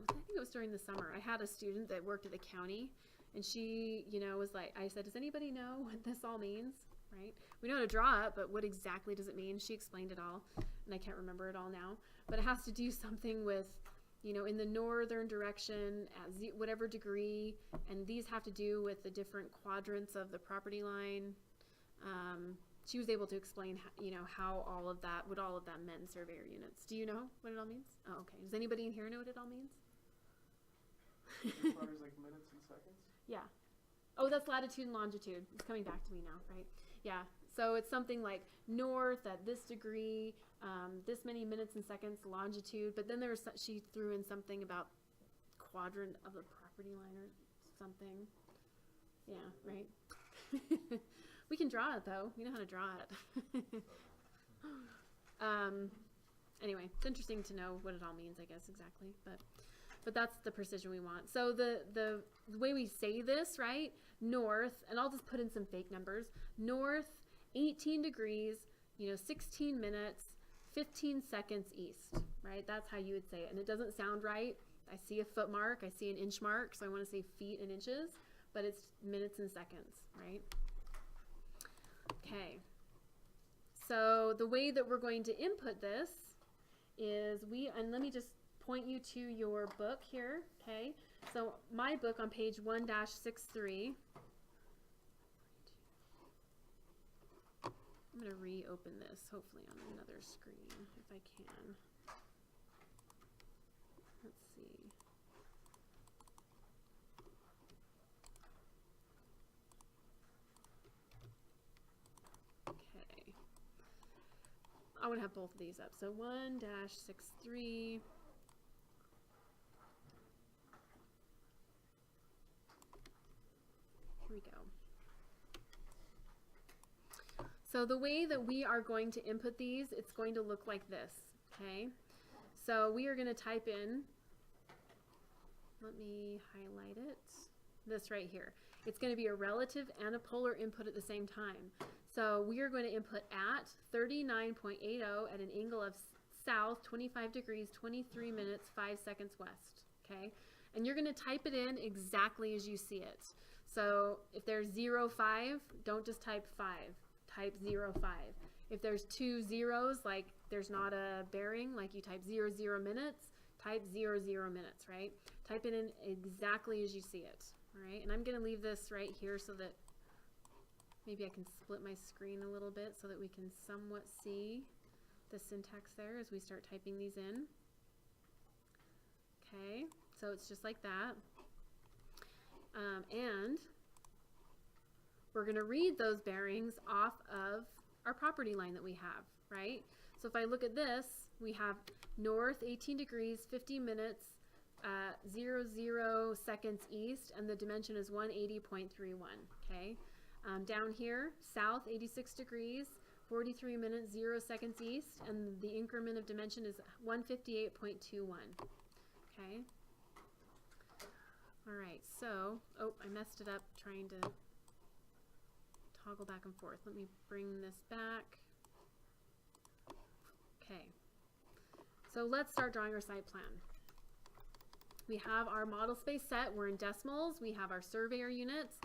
think it was during the summer, I had a student that worked at the county, and she, you know, was like, I said, does anybody know what this all means, right? We know how to draw it, but what exactly does it mean? She explained it all, and I can't remember it all now. But it has to do something with, you know, in the northern direction at whatever degree, and these have to do with the different quadrants of the property line. She was able to explain, you know, how all of that, what all of that meant in surveyor units. Do you know what it all means? Oh, okay. Does anybody in here know what it all means? As far as like minutes and seconds? Yeah. Oh, that's latitude and longitude. It's coming back to me now, right? Yeah. So it's something like north at this degree, this many minutes and seconds longitude. But then she threw in something about quadrant of the property line or something. Yeah, right. We can draw it though. We know how to draw it. Anyway, it's interesting to know what it all means, I guess, exactly. But that's the precision we want. So the way we say this, right? North, and I'll just put in some fake numbers. North, 18 degrees, you know, 16 minutes, 15 seconds east, right? That's how you would say it. And it doesn't sound right. I see a foot mark, I see an inch mark, so I want to say feet and inches, but it's minutes and seconds, right? Okay. So the way that we're going to input this is and let me just point you to your book here, okay? So my book on page 1-63. I'm going to reopen this, hopefully on another screen, if I can. Let's see. Okay. I want to have both of these up. So 1-63. Here we go. So the way that we are going to input these, it's going to look like this, okay? So we are going to type in, let me highlight it, this right here. It's going to be a relative and a polar input at the same time. So we are going to input at 39.80 at an angle of south 25 degrees, 23 minutes, 5 seconds west, okay? And you're going to type it in exactly as you see it. So if there's 05, don't just type 5. Type 05. If there's 2 zeros, like there's not a bearing, like you type 00 minutes, type 00 minutes, right? Type it in exactly as you see it, all right? And I'm going to leave this right here so that maybe I can split my screen a little bit so that we can somewhat see the syntax there as we start typing these in. Okay, so it's just like that. And we're going to read those bearings off of our property line that we have, right? So if I look at this, we have north 18 degrees, 50 minutes, 00 seconds east, and the dimension is 180.31, okay? Down here, south 86 degrees, 43 minutes, 0 seconds east, and the increment of dimension is 158.21, okay? All right, so, oh, I messed it up trying to toggle back and forth. Let me bring this back. Okay, so let's start drawing our site plan. We have our model space set. We're in decimals. We have our surveyor units.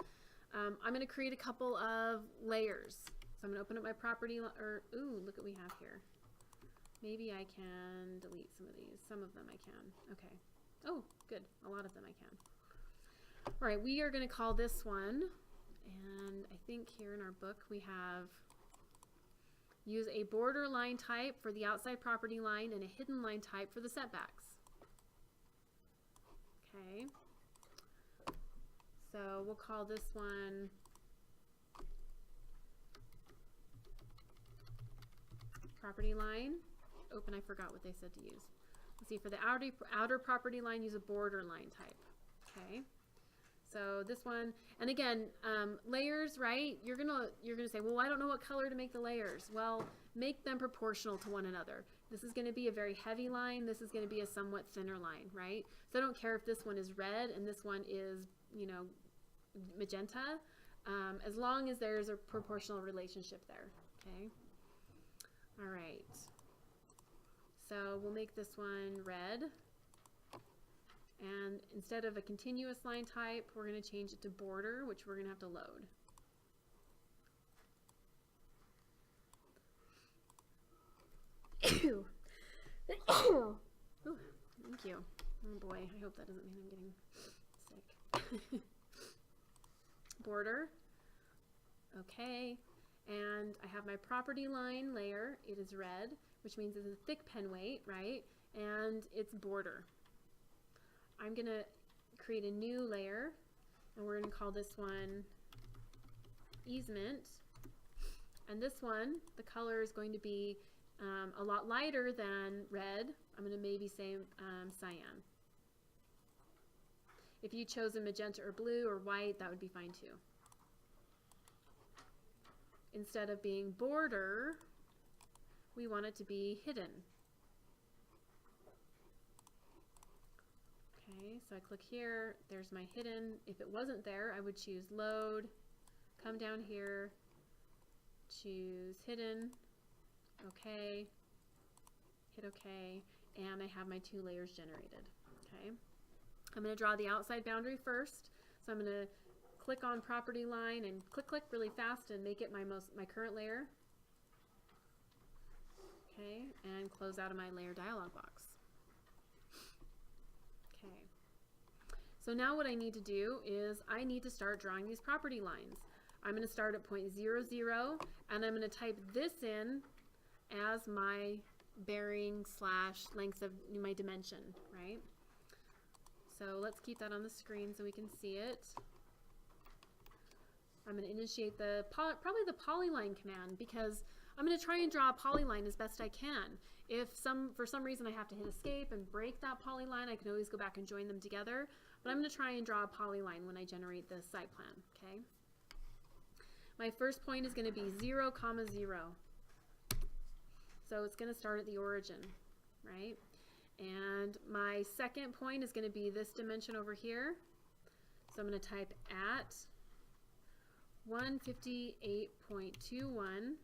I'm going to create a couple of layers. So I'm going to open up my property, ooh, look what we have here. Maybe I can delete some of these. Some of them I can. Okay. Oh, good. A lot of them I can. All right, we are going to call this one, and I think here in our book we have use a border line type for the outside property line and a hidden line type for the setbacks. Okay. So we'll call this one property line. Open, I forgot what they said to use. Let's see, for the outer property line, use a border line type. Okay. So this one, and again, layers, right? You're gonna say, well, I don't know what color to make the layers. Well, make them proportional to one another. This is gonna be a very heavy line. This is gonna be a somewhat thinner line, right? So I don't care if this one is red and this one is, you know, magenta, as long as there's a proportional relationship there, okay? All right. So we'll make this one red. And instead of a continuous line type, we're going to change it to border, which we're going to have to load. Ooh, thank you. Oh boy, I hope that doesn't mean I'm getting sick. Border. Okay. And I have my property line layer. It is red, which means it's a thick pen weight, right? And it's border. I'm going to create a new layer, and we're going to call this one easement. And this one, the color is going to be a lot lighter than red. I'm going to maybe say cyan. If you chose a magenta or blue or white, that would be fine too. Instead of being border, we want it to be hidden. Okay, so I click here, there's my hidden. If it wasn't there, I would choose load, come down here, choose hidden, okay, hit okay, and I have my 2 layers generated. Okay, I'm going to draw the outside boundary first, so I'm going to click on property line and click really fast and make it my current layer. Okay, and close out of my layer dialog box. Okay, so now what I need to do is I need to start drawing these property lines. I'm going to start at point 0, 0, and I'm going to type this in as my bearing / length of my dimension, right? So let's keep that on the screen so we can see it. I'm going to initiate probably the polyline command, because I'm going to try and draw a polyline as best I can. If for some reason I have to hit escape and break that polyline, I can always go back and join them together. But I'm going to try and draw a polyline when I generate the site plan. Okay. My first point is going to be 0, 0. So it's going to start at the origin, right? And my second point is going to be this dimension over here. So I'm going to type at 158.21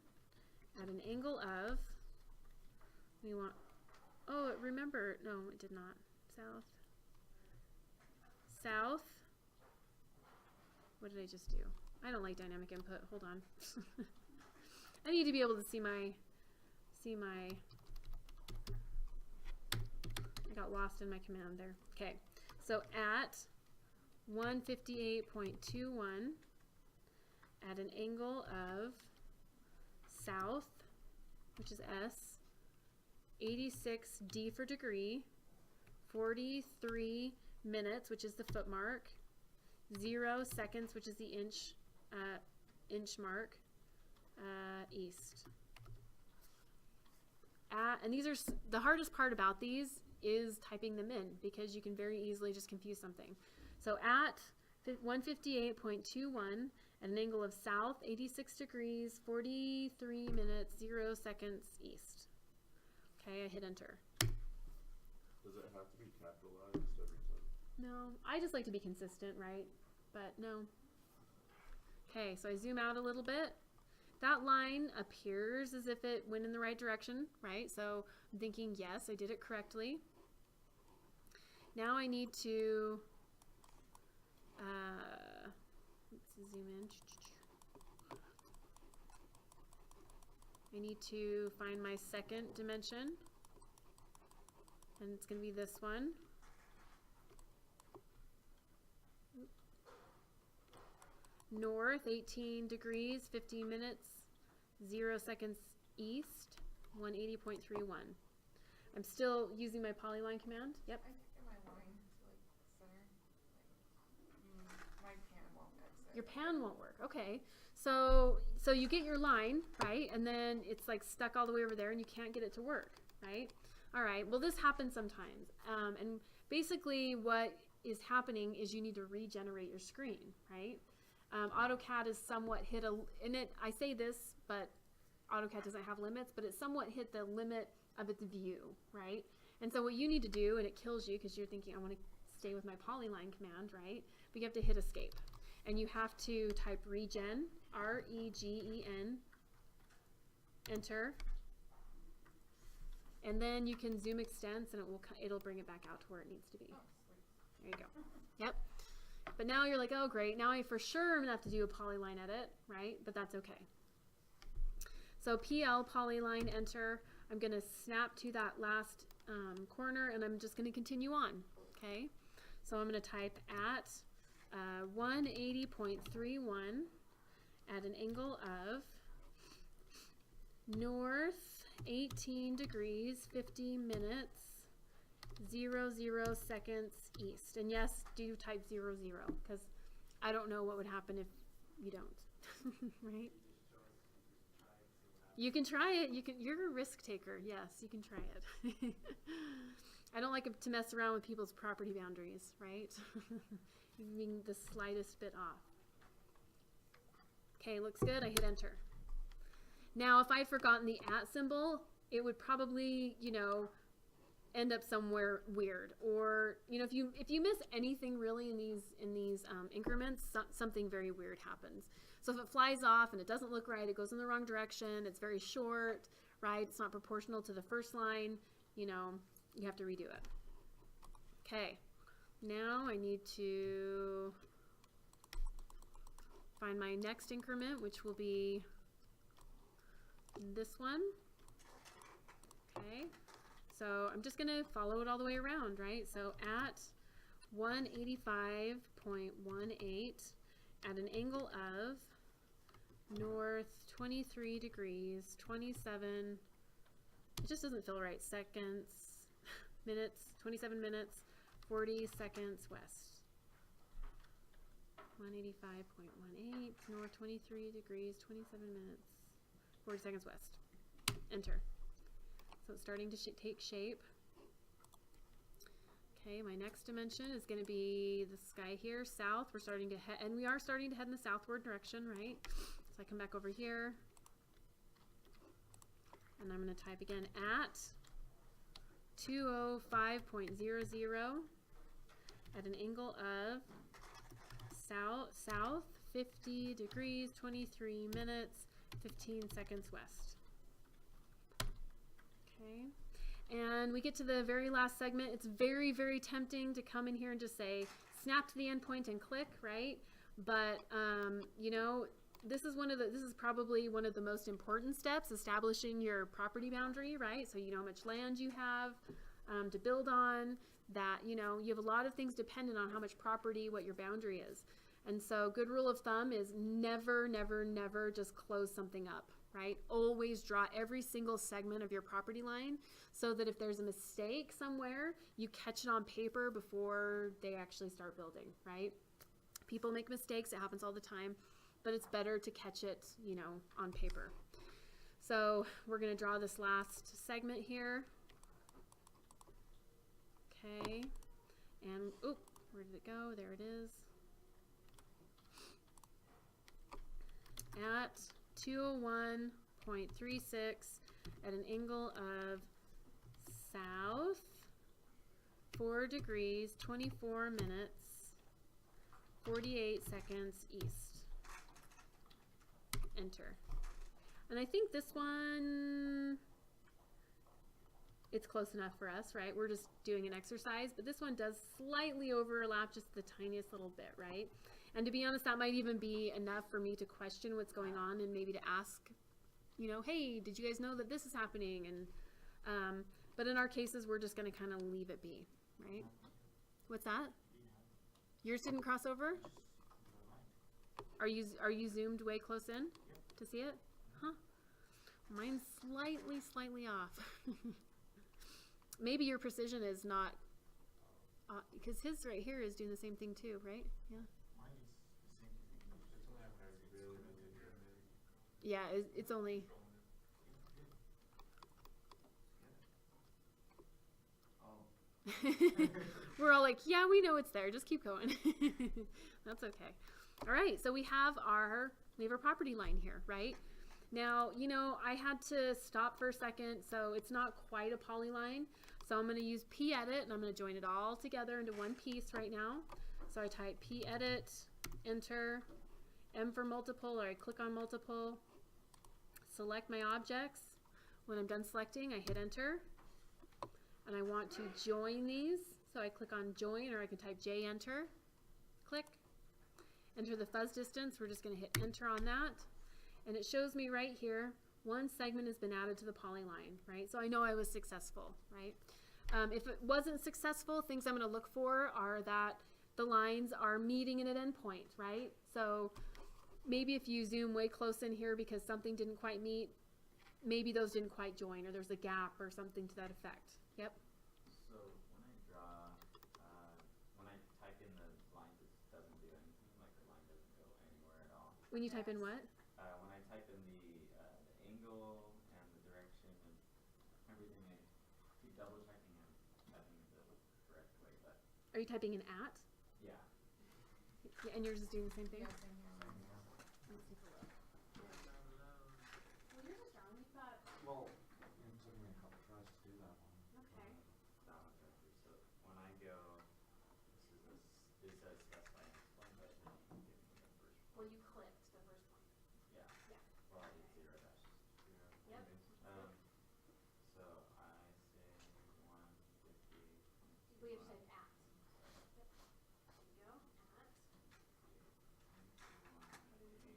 at an angle of, we want, oh, remember, no, it did not. South. What did I just do? I don't like dynamic input. Hold on. I need to be able to see my, I got lost in my command there. Okay, so at 158.21 at an angle of south, which is S, 86 D for degree, 43 minutes, which is the foot mark, 0 seconds, which is the inch mark, east. And these are the hardest part about these is typing them in, because you can very easily just confuse something. So at 158.21 at an angle of south, 86 degrees, 43 minutes, 0 seconds east. Okay, I hit enter. Does it have to be capitalized every time? No, I just like to be consistent, right? But no. Okay, so I zoom out a little bit. That line appears as if it went in the right direction, right? So I'm thinking, yes, I did it correctly. Now I need to, let's zoom in. I need to find my second dimension, and it's going to be this one. North, 18 degrees, 15 minutes, 0 seconds east, 180.31. I'm still using my polyline command. Yep. I think my line to center, my pan won't exit. Your pan won't work. Okay. So you get your line, right? And then it's like stuck all the way over there and you can't get it to work, right? All right. Well, this happens sometimes. And basically what is happening is you need to regenerate your screen, right? AutoCAD is somewhat hit I say this, but AutoCAD doesn't have limits, but it somewhat hit the limit of its view, right? And so what you need to do, and it kills you because you're thinking, I want to stay with my polyline command, right? But you have to hit escape. And you have to type regen, R-E-G-E-N, enter. And then you can zoom extents and it'll bring it back out to where it needs to be. Oh, sweet. There you go. Yep. But now you're like, oh great, now I for sure am gonna have to do a polyline edit, right? But that's okay. So PL polyline enter. I'm going to snap to that last corner, and I'm just going to continue on, okay? So I'm going to type at 180.31 at an angle of north 18 degrees 50 minutes 00 seconds east. And yes, do type 00 because I don't know what would happen if you don't. Right? You can try it. You're a risk taker. Yes, you can try it. I don't like to mess around with people's property boundaries, right? Being the slightest bit off. Okay, looks good. I hit enter. Now, if I'd forgotten the @ symbol, it would probably, you know, end up somewhere weird. Or, you know, if you miss anything really in these increments, something very weird happens. So if it flies off and it doesn't look right, it goes in the wrong direction, it's very short, right? It's not proportional to the first line, you know, you have to redo it. Okay, now I need to find my next increment, which will be this one. Okay, so I'm just going to follow it all the way around, right? So at 185.18 at an angle of north 23 degrees 27, it just doesn't feel right, seconds, minutes, 27 minutes 40 seconds west. 185.18 north 23 degrees 27 minutes 40 seconds west. Enter. So it's starting to take shape. Okay, my next dimension is going to be the sky here, south. We're starting to head, and we are starting to head in the southward direction, right? So I come back over here, and I'm going to type again at 205.00 at an angle of south 50 degrees 23 minutes 15 seconds west. Okay, and we get to the very last segment. It's very, very tempting to come in here and just say snap to the endpoint and click, right? But you know, this is probably one of the most important steps, establishing your property boundary, right? So you know how much land you have to build on, that, you know, you have a lot of things dependent on how much property, what your boundary is. And so good rule of thumb is never, never, never just close something up, right? Always draw every single segment of your property line so that if there's a mistake somewhere, you catch it on paper before they actually start building, right? People make mistakes, it happens all the time, but it's better to catch it, you know, on paper. So we're going to draw this last segment here. Okay, and oop, where did it go? There it is. At 201.36 at an angle of south 4 degrees 24 minutes 48 seconds east. Enter. And I think this one, it's close enough for us, right? We're just doing an exercise, but this one does slightly overlap just the tiniest little bit, right? And to be honest, that might even be enough for me to question what's going on and maybe to ask, you know, hey, did you guys know that this is happening? And but in our cases, we're just going to kind of leave it be, right? What's that? Yours didn't cross over? Are you zoomed way close in to see it? Huh? Mine's slightly off. Maybe your precision is not, because his right here is doing the same thing too, right? Yeah. Yeah, it's only. We're all like, yeah, we know it's there. Just keep going. That's okay. All right, so we have our property line here, right? Now, you know, I had to stop for a second, so it's not quite a polyline. So I'm going to use pedit, and I'm going to join it all together into one piece right now. So I type pedit, enter, M for multiple, or I click on multiple, select my objects. When I'm done selecting, I hit enter. And I want to join these, so I click on join, or I can type J enter, click, enter the fuzz distance. We're just going to hit enter on that. And it shows me right here one segment has been added to the polyline, right? So I know I was successful, right? If it wasn't successful, things I'm going to look for are that the lines are meeting at an endpoint, right? So maybe if you zoom way close in here because something didn't quite meet, maybe those didn't quite join, or there's a gap or something to that effect. Yep. So when I draw, when I type in the lines, it doesn't do anything. Like the line doesn't go anywhere at all. When you type in what? When I type in the angle and the direction and everything, I keep double checking and typing it the correct way. But Are you typing in at? yeah. Yeah, and yours is doing the same thing? Yeah, same here. Let's take a look. Well, yours is wrong. You've got, Well, it took me a couple tries to do that one. okay. That one's right here. So when I go, this says specify next point, but it doesn't give me the first Well, point. you clicked the first point. Yeah. Yeah. Well, it's 0 dash 0. Yep. So I say 150. We have to type at. Yep. There you go. At.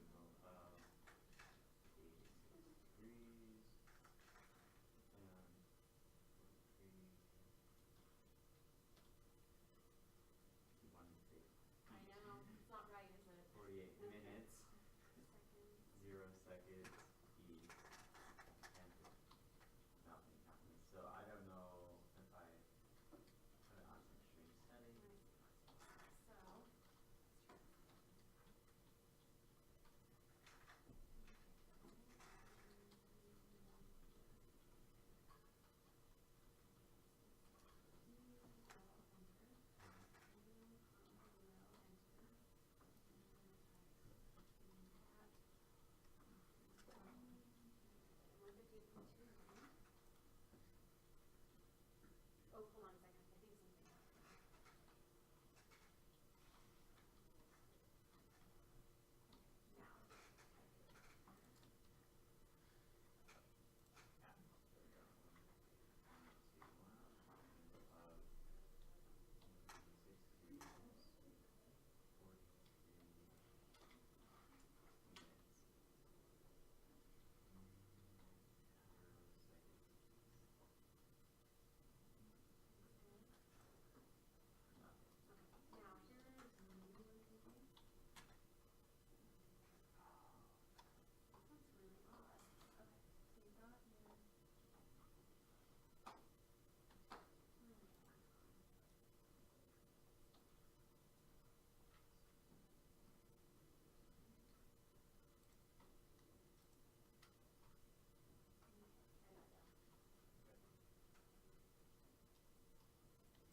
Angle of 86 degrees and 150. I know. It's not right, is it? 48 minutes, Seconds. 0 seconds each, and nothing happens. So I don't know if I put it on some strange setting. So, oh, hold on a second. I think something happened. Now. Yeah, there we go. 43 Now, here's maybe what I'm thinking. That's really odd. Okay, so you got your.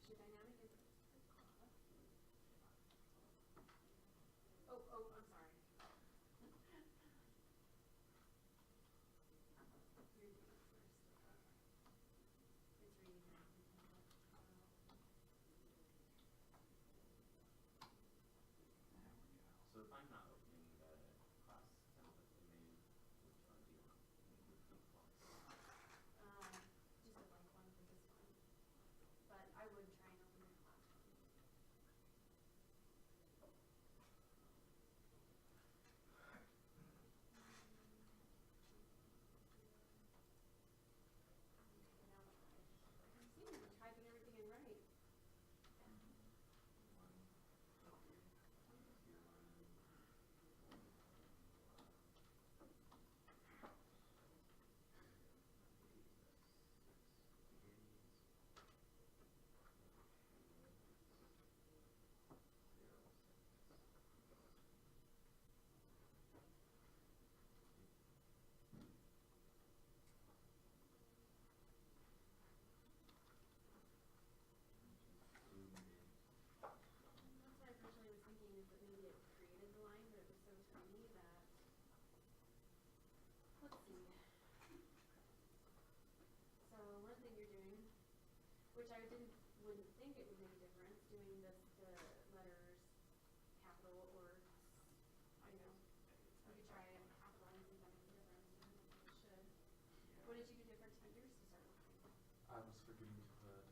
Should dynamic input off? Oh, I'm sorry. You're doing it first. It's reading that from template. So if I'm not opening the class template domain, which one do you want me to look for? Just a blank one for this one. But I would try and open your class one. I see you're typing everything in right. That's what I originally was thinking, is that maybe it created the line, but it was so tiny that. Let's see. So one thing you're doing, which I wouldn't think it would make a difference, doing the letters capital or, I don't know, you could try a capital and see if that makes a difference. I don't think it should. What did you do different to yours to start looking? I was forgetting to put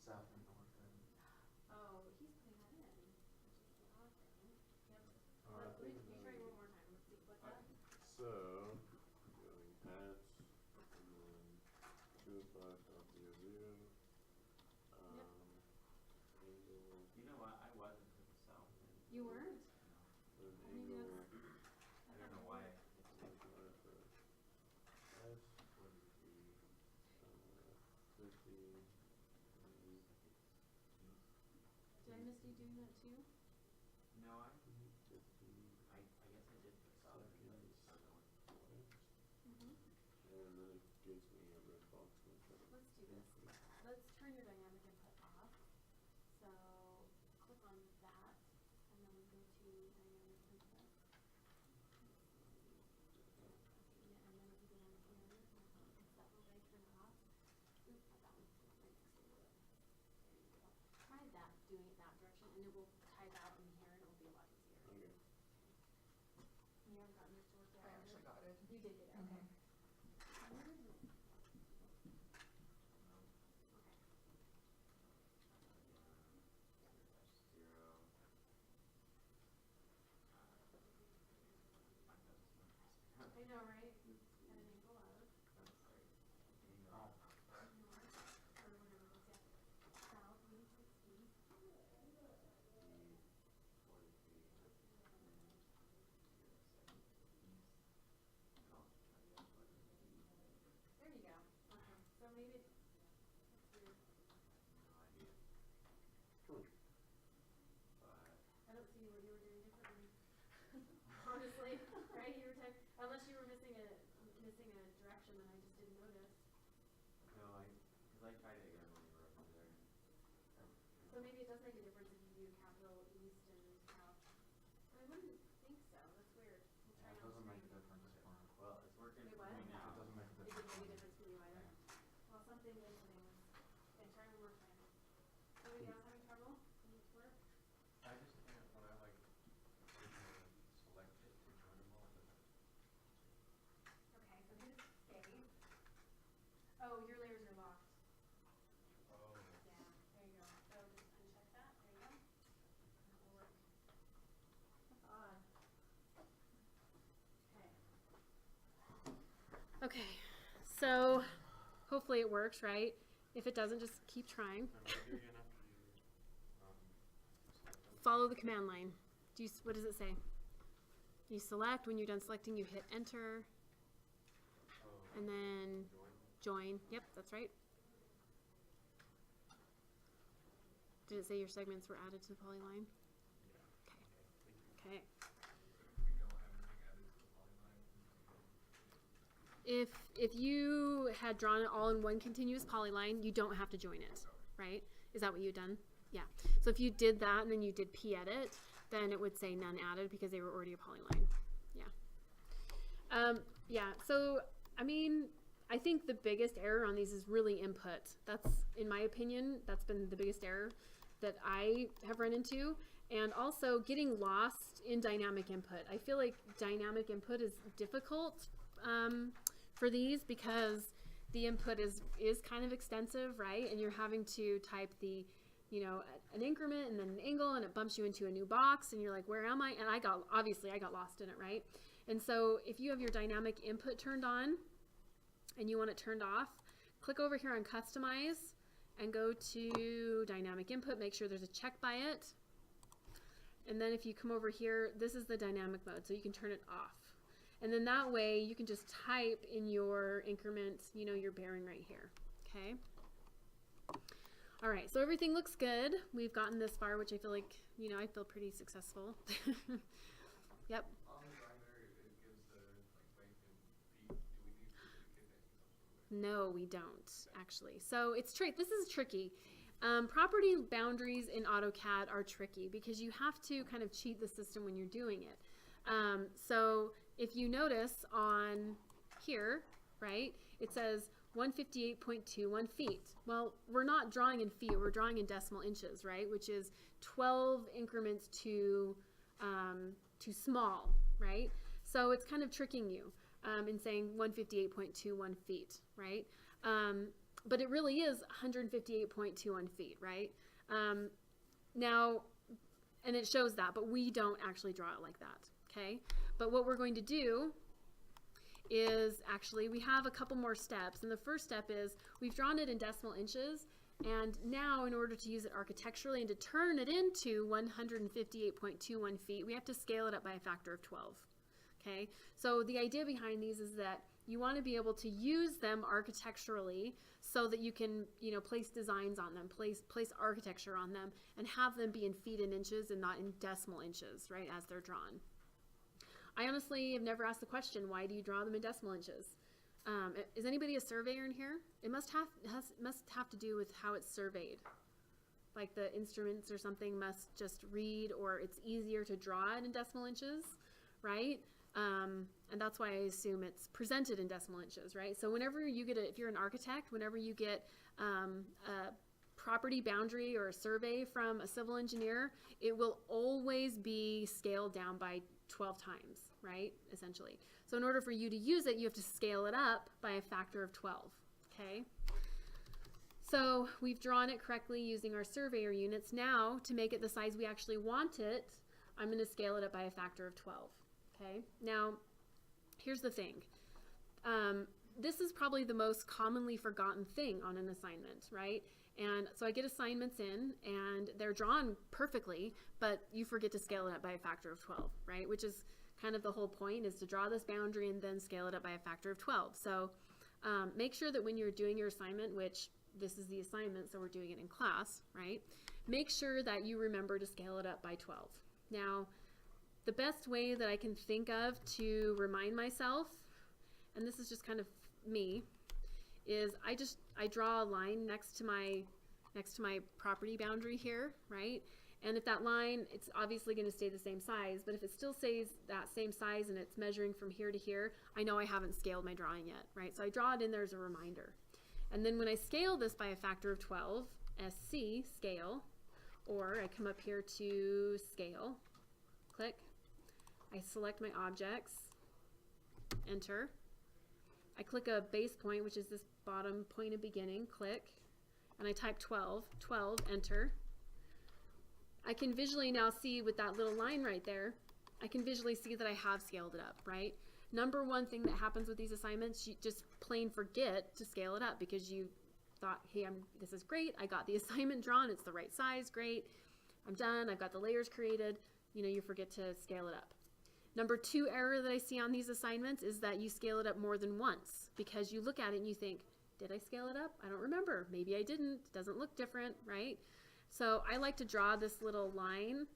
south and north in. Oh, he's putting that in, which is the odd thing. Yep. Alright, Let me try one more time. Let's see, what's that? so, going copy of you. Angle, You know what? I wasn't to the south. You weren't? No. an Maybe angle, I don't know why. like that, but S, 43. 50, and Did I miss you doing that too? No, I 50 guess I did for the south. seconds. But Right. Mm-hmm. And then it gives me a red box. And I try to Let's do this. input. Let's turn your dynamic input off. So click on that, and then we go to dynamic input. Okay, yeah, and then if you go down here, it's that little guy, turn it off. Oop, not that one. Right next to it. There you go. Try that, doing it that direction, and it will type out in here, and it will be a lot easier. Okay. You haven't gotten this to work yet? I have you? actually got it. You did get it, okay. Mhm. no. Okay. I know, right? At an angle of north, or whatever it is, yeah. South 160. There you go. Okay. So maybe it's weird. I don't see what you were doing differently. Honestly, right? You were unless you were missing a direction that I just didn't notice. No, because I tried it again when you were over there. So maybe it does make a difference if you do capital east and south. But I wouldn't think so. That's weird. We'll try Yeah, it it on doesn't make a screen. difference for me. Well, it's working Wait, for what? me now. It doesn't make a It difference. didn't make a for me. difference for you either. Yeah. Well, something did today was trying to work on it. Anybody else having trouble? Can it work? I just can't, when I like, select it to join them all, but Okay, so hit escape. Oh, your layers are locked. oh. Yeah, there you go. So just uncheck that. There you go. That will work. That's odd. Okay. Okay. So hopefully it works, right? If it doesn't, just keep trying. And what do you do again after you, select them? Follow the command line. What does it say? You select. When you're done selecting, you hit enter, Oh, and then join? join. Yep, that's right. Did it say your segments were added to the polyline? Yeah. Okay. Thank you. Okay. We don't have anything added to the polyline. If you had drawn it all in one continuous polyline, you don't have to join it, right? Is that what you've done? Yeah. So if you did that and then you did pedit, then it would say none added because they were already a polyline. Yeah. Yeah. So I mean, I think the biggest error on these is really input. That's, in my opinion, that's been the biggest error that I have run into. And also getting lost in dynamic input. I feel like dynamic input is difficult for these because the input is kind of extensive, right? And you're having to type the, an increment and then an angle, and it bumps you into a new box, and you're like, where am I? And I got lost in it, right? And so if you have your dynamic input turned on and you want it turned off, click over here on customize and go to dynamic input, make sure there's a check by it. And then if you come over here, this is the dynamic mode, so you can turn it off. And then that way you can just type in your increment, your bearing right here, okay? All right, so everything looks good. We've gotten this far, which I feel like, I feel pretty successful. Yep. On the primary, it gives the, length in feet. Do we need to duplicate that in some sort of way? No, we don't, actually. So this is tricky. Property boundaries in AutoCAD are tricky because you have to kind of cheat the system when you're doing it. So if you notice on here, right, it says 158.21 feet. Well, we're not drawing in feet, we're drawing in decimal inches, right, which is 12 increments too small, right? So it's kind of tricking you in saying 158.21 feet, right? But it really is 158.21 feet, right? Now, and it shows that, but we don't actually draw it like that, okay? But what we're going to do is actually, we have a couple more steps. And the first step is we've drawn it in decimal inches. And now in order to use it architecturally and to turn it into 158.21 feet, we have to scale it up by a factor of 12. Okay, so the idea behind these is that you want to be able to use them architecturally so that you can, you know, place designs on them, place architecture on them, and have them be in feet and inches and not in decimal inches, right, as they're drawn. I honestly have never asked the question, why do you draw them in decimal inches? Is anybody a surveyor in here? It must have to do with how it's surveyed. Like the instruments or something must just read, or it's easier to draw it in decimal inches, right? And that's why I assume it's presented in decimal inches, right? So whenever you get if you're an architect, whenever you get a property boundary or a survey from a civil engineer, it will always be scaled down by 12 times, right? Essentially. So in order for you to use it, you have to scale it up by a factor of 12, okay? So we've drawn it correctly using our surveyor units. Now, to make it the size we actually want it, I'm going to scale it up by a factor of 12. Okay, now here's the thing. This is probably the most commonly forgotten thing on an assignment, right? And so I get assignments in and they're drawn perfectly, but you forget to scale it up by a factor of 12, right? Which is kind of the whole point, is to draw this boundary and then scale it up by a factor of 12. So make sure that when you're doing your assignment, which this is the assignment, so we're doing it in class, right? Make sure that you remember to scale it up by 12. Now, the best way that I can think of to remind myself, and this is just kind of me, is I draw a line next to my property boundary here, right? And if that line, it's obviously going to stay the same size, but if it still stays that same size and it's measuring from here to here, I know I haven't scaled my drawing yet, right? So I draw it in there as a reminder. And then when I scale this by a factor of 12, SC, scale, or I come up here to scale, click, I select my objects, enter. I click a base point, which is this bottom point of beginning, click, and I type 12, enter. I can visually now see with that little line right there, I can visually see that I have scaled it up, right? Number one thing that happens with these assignments, you just plain forget to scale it up because you thought, hey, this is great, I got the assignment drawn, it's the right size, great, I'm done, I've got the layers created, you know, you forget to scale it up. Number two error that I see on these assignments is that you scale it up more than once because you look at it and you think, did I scale it up? I don't remember. Maybe I didn't. It doesn't look different, right? So I like to draw this little line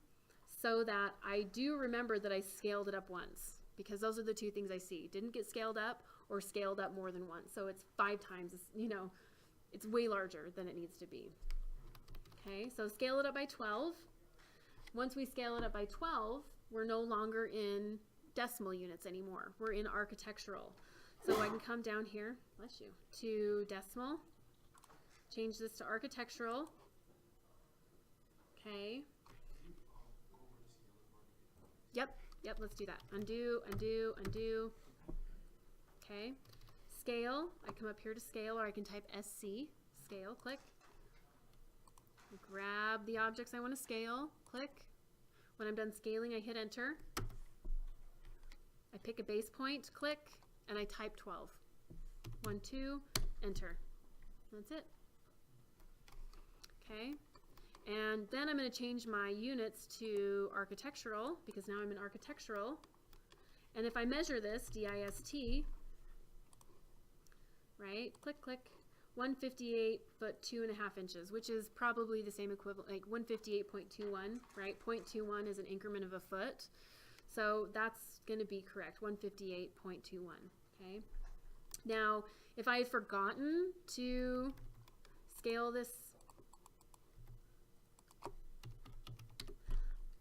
so that I do remember that I scaled it up once, because those are the two things I see. Didn't get scaled up or scaled up more than once. So it's 5 times, you know, it's way larger than it needs to be. Okay, so scale it up by 12. Once we scale it up by 12, we're no longer in decimal units anymore. We're in architectural. So I can come down here, bless you, to decimal, change this to architectural. Okay. Yep, let's do that. Undo, undo, undo. Okay. Scale, I come up here to scale, or I can type SC, scale, click. Grab the objects I want to scale, click. When I'm done scaling, I hit enter. I pick a base point, click, and I type 12. 1, 2, enter. That's it. Okay. And then I'm going to change my units to architectural, because now I'm in architectural. And if I measure this, DIST, right, click, click, 158 foot 2.5 inches, which is probably the same equivalent, like 158.21, right? 0.21 is an increment of a foot. So that's going to be correct, 158.21, okay? Now, if I had forgotten to scale this,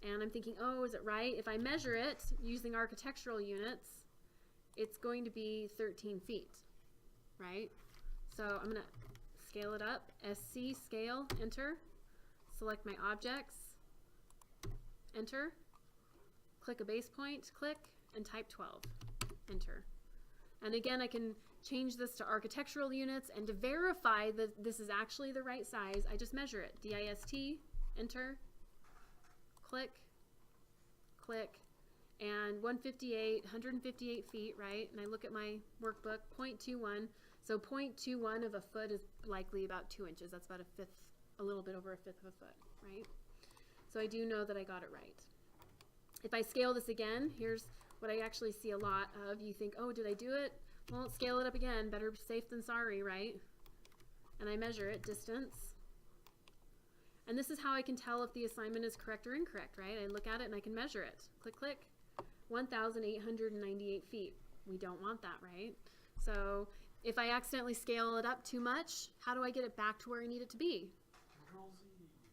and I'm thinking, oh, is it right? If I measure it using architectural units, it's going to be 13 feet, right? So I'm going to scale it up, SC, scale, enter, select my objects, enter, click a base point, click, and type 12, enter. And again, I can change this to architectural units, and to verify that this is actually the right size, I just measure it, DIST, enter, click, click, and 158 feet, right? And I look at my workbook, 0.21. So 0.21 of a foot is likely about 2 inches. That's about a little bit over a fifth of a foot, right? So I do know that I got it right. If I scale this again, here's what I actually see a lot of. You think, oh, did I do it? Well, let's scale it up again. Better safe than sorry, right? And I measure it, distance. And this is how I can tell if the assignment is correct or incorrect, right? I look at it and I can measure it. Click, click. 1,898 feet. We don't want that, right? So if I accidentally scale it up too much, how do I get it back to where I need it to be? Control Z.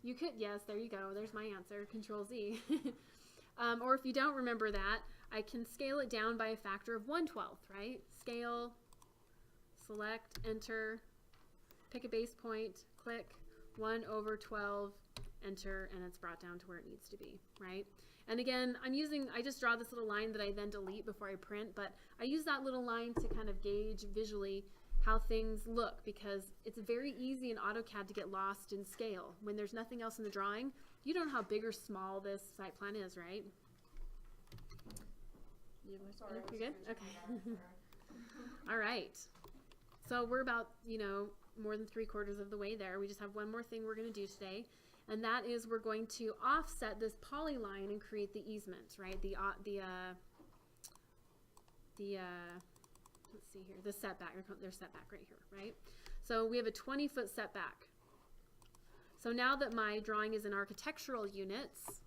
You could, yes, there you go. There's my answer, Control Z. Or if you don't remember that, I can scale it down by a factor of 1/12, right? Scale, select, enter, pick a base point, click, 1/12, enter, and it's brought down to where it needs to be, right? And again, I just draw this little line that I then delete before I print, but I use that little line to kind of gauge visually how things look, because it's very easy in AutoCAD to get lost in scale. When there's nothing else in the drawing, you don't know how big or small this site plan is, right? Sorry, I was You're good? switching Okay. it out. All right. So we're about, more than 3/4 of the way there. We just have one more thing we're going to do today, and that is we're going to offset this polyline and create the easement, right? Let's see here, the setback. There's setback right here, right? So we have a 20-foot setback. So now that my drawing is in architectural units,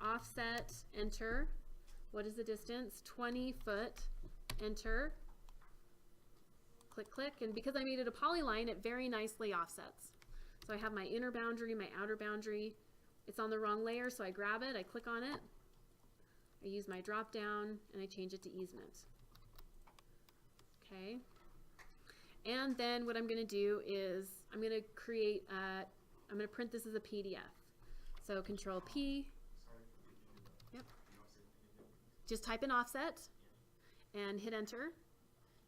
offset, enter. What is the distance? 20 foot, enter. Click, click, and because I made it a polyline, it very nicely offsets. So I have my inner boundary, my outer boundary. It's on the wrong layer, so I grab it, I click on it, I use my drop down, and I change it to easement. Okay. And then what I'm going to do is I'm going to create, I'm going to print this as a PDF. So Control P. Sorry for reading the Yep. offset thing again. Just type in offset and hit enter.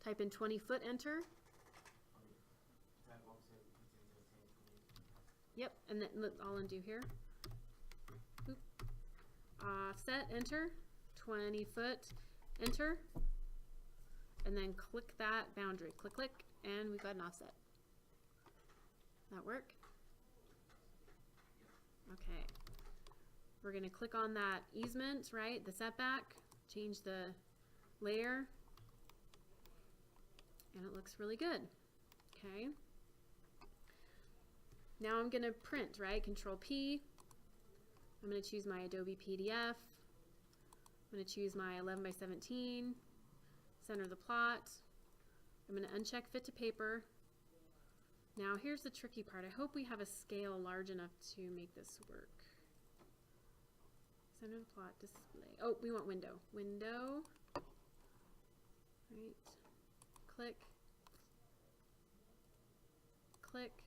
Type in 20-foot, enter. That offset is in the same Yep, and then look, I'll undo here. Oop. Offset, enter. 20-foot, enter. And then click that boundary. Click, click, and we've got an offset. That work? Okay. We're going to click on that easement, right? The setback. Change the layer. And it looks really good. Okay. Now I'm going to print, right? Control P. I'm going to choose my Adobe PDF. I'm going to choose my 11x17. Center the plot. I'm going to uncheck fit to paper. Now here's the tricky part. I hope we have a scale large enough to make this work. Center the plot, display. Oh, we want window. Window. Right. Click. Click.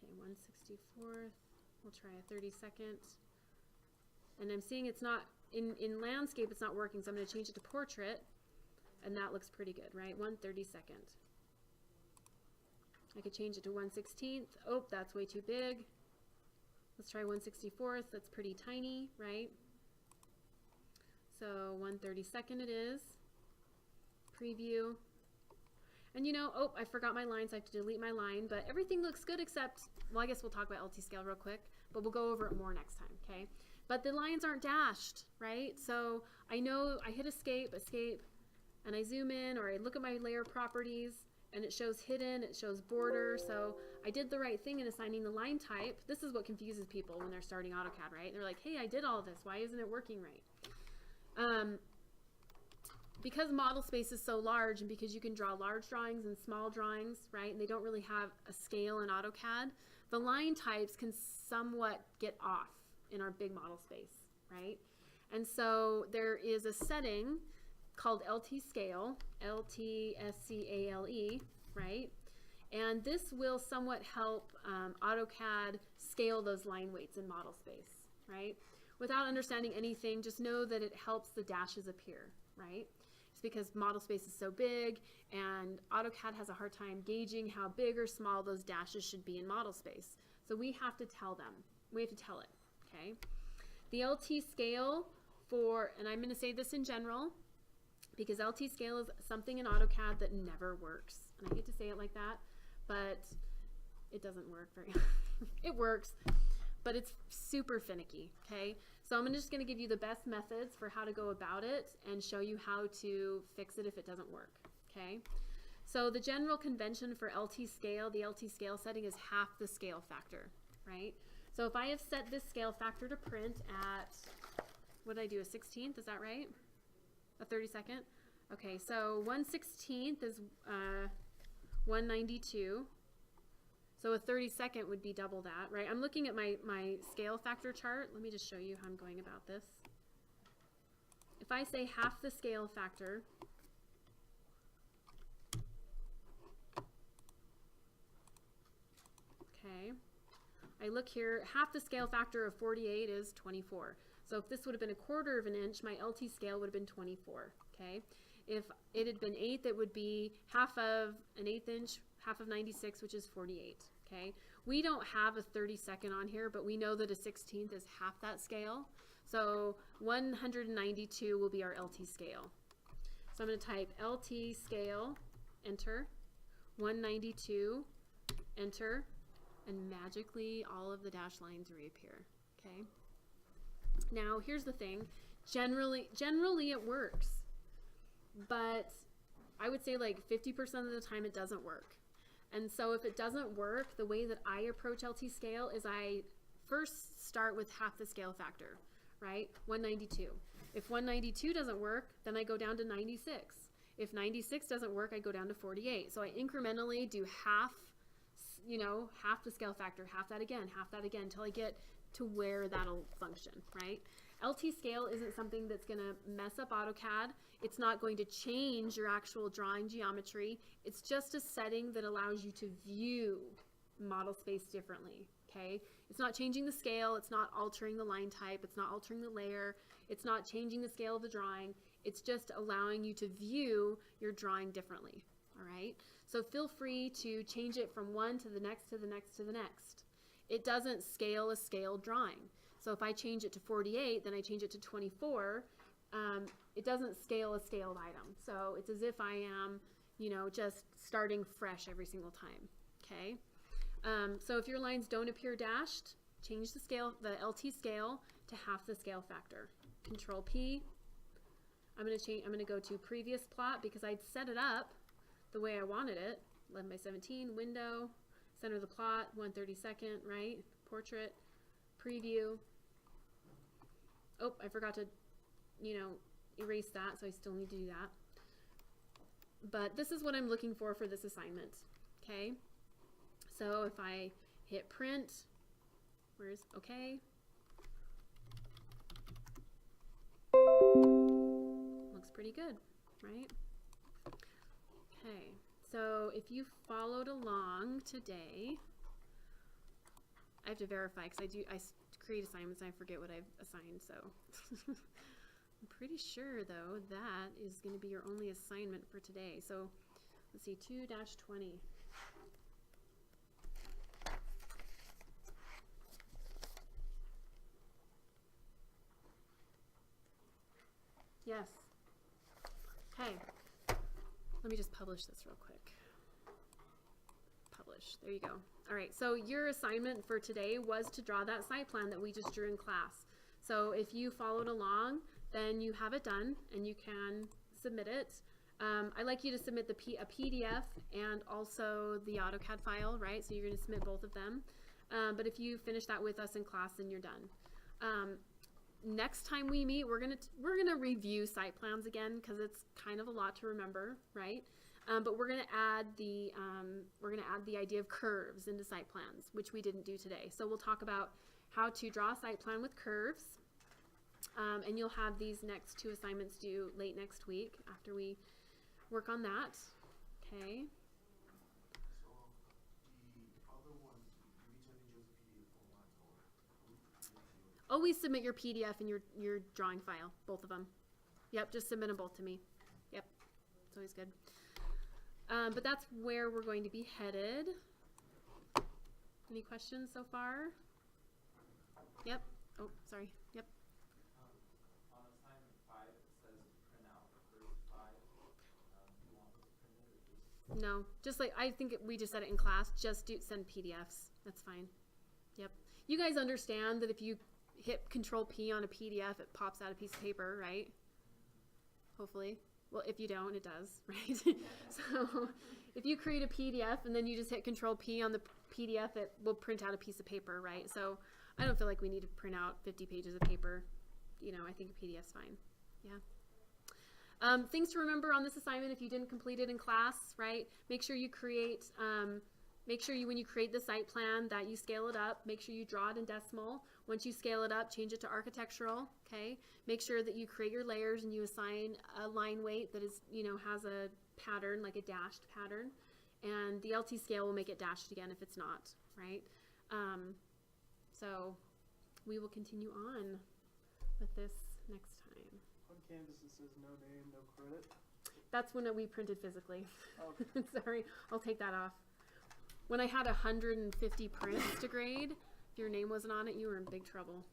Okay, 1/64. We'll try a 32nd. And I'm seeing it's not, in landscape it's not working, so I'm going to change it to portrait. And that looks pretty good, right? 1/32. I could change it to 1/16. Oh, that's way too big. Let's try 1/64. That's pretty tiny, right? So 1/32 it is. Preview. And oh, I forgot my line, so I have to delete my line, but everything looks good except, well, I guess we'll talk about LT scale real quick, but we'll go over it more next time, okay? But the lines aren't dashed, right? So I know I hit escape, and I zoom in, or I look at my layer properties, and it shows hidden, it shows border, so I did the right thing in assigning the line type. This is what confuses people when they're starting AutoCAD, right? They're like, hey, I did all this, why isn't it working right? Because model space is so large, and because you can draw large drawings and small drawings, right, and they don't really have a scale in AutoCAD, the line types can somewhat get off in our big model space, right? And so there is a setting called LT scale, LTSCALE, right? And this will somewhat help AutoCAD scale those line weights in model space, right? Without understanding anything, just know that it helps the dashes appear, right? It's because model space is so big, and AutoCAD has a hard time gauging how big or small those dashes should be in model space. So we have to tell them. We have to tell it, okay? The LT scale for, and I'm going to say this in general, because LT scale is something in AutoCAD that never works. And I hate to say it like that, but it doesn't work very it works, but it's super finicky, okay? So I'm just going to give you the best methods for how to go about it and show you how to fix it if it doesn't work, okay? So the general convention for LT scale, the LT scale setting is half the scale factor, right? So if I have set this scale factor to print at, what did I do, a 16th, is that right? A 32nd? Okay, so 1/16 is 192. So a 32nd would be double that, right? I'm looking at my scale factor chart. Let me just show you how I'm going about this. If I say half the scale factor, okay, I look here, half the scale factor of 48 is 24. So if this would have been 1/4 of an inch, my LT scale would have been 24, okay? If it had been 1/8, it would be half of an 1/8 inch, half of 96, which is 48, okay? We don't have a 32nd on here, but we know that a 16th is half that scale. So 192 will be our LT scale. So I'm going to type LT scale, enter, 192, enter, and magically all of the dashed lines reappear, okay? Now here's the thing, generally it works, but I would say like 50% of the time it doesn't work. And so if it doesn't work, the way that I approach LT scale is I first start with half the scale factor, right? 192. If 192 doesn't work, then I go down to 96. If 96 doesn't work, I go down to 48. So I incrementally do half, you know, half the scale factor, half that again, until I get to where that'll function, right? LT scale isn't something that's going to mess up AutoCAD. It's not going to change your actual drawing geometry. It's just a setting that allows you to view model space differently, okay? It's not changing the scale. It's not altering the line type. It's not altering the layer. It's not changing the scale of the drawing. It's just allowing you to view your drawing differently, all right? So feel free to change it from one to the next, to the next, to the next. It doesn't scale a scaled drawing. So if I change it to 48, then I change it to 24, it doesn't scale a scaled item. So it's as if I am, you know, just starting fresh every single time, okay? So if your lines don't appear dashed, change the scale, the LT scale, to half the scale factor. Control P. I'm gonna go to previous plot because I'd set it up the way I wanted it. 11 by 17, window, center of the plot, 1/32, right? Portrait, preview. Oh, I forgot to, you know, erase that, so I still need to do that. But this is what I'm looking for this assignment, okay? So if I hit print, where's okay? Looks pretty good, right? Okay, so if you followed along today, I have to verify because I create assignments and I forget what I've assigned, so I'm pretty sure though that is going to be your only assignment for today. So let's see, 2-20. Yes. Okay. Let me just publish this real quick. Publish. There you go. All right. So your assignment for today was to draw that site plan that we just drew in class. So if you followed along, then you have it done and you can submit it. I like you to submit a PDF and also the AutoCAD file, right? So you're going to submit both of them. But if you finish that with us in class, then you're done. Next time we meet, we're gonna review site plans again because it's kind of a lot to remember, right? But we're gonna add the idea of curves into site plans, which we didn't do today. So we'll talk about how to draw a site plan with curves, and you'll have these next 2 assignments due late next week after we work on that. Okay. So the other ones, do we send you just PDF formats or? Always submit your PDF and your drawing file, both of them. Yep, just submit them both to me. Yep, it's always good. But that's where we're going to be headed. Any questions so far? Yep. Oh, sorry. Yep. No, just like I think we just said it in class. Just send PDFs. That's fine. Yep. You guys understand that if you hit Control P on a PDF, it pops out a piece of paper, right? Hopefully. Well, if you don't, it does, right? So if you create a PDF and then you just hit Control P on the PDF, it will print out a piece of paper, right? So I don't feel like we need to print out 50 pages of paper. You know, I think a PDF's fine. Yeah. Things to remember on this assignment if you didn't complete it in class, right? Make sure you create, when you create the site plan that you scale it up. Make sure you draw it in decimal. Once you scale it up, change it to architectural, okay? Make sure that you create your layers and you assign a line weight that is, you know, has a pattern, like a dashed pattern. And the LT scale will make it dashed again if it's not, right? So we will continue on with this next time. On Canvas it says no name, no credit. That's when we printed physically. Okay. Sorry, I'll take that off. When I had 150 prints to grade, if your name wasn't on it, you were in big trouble.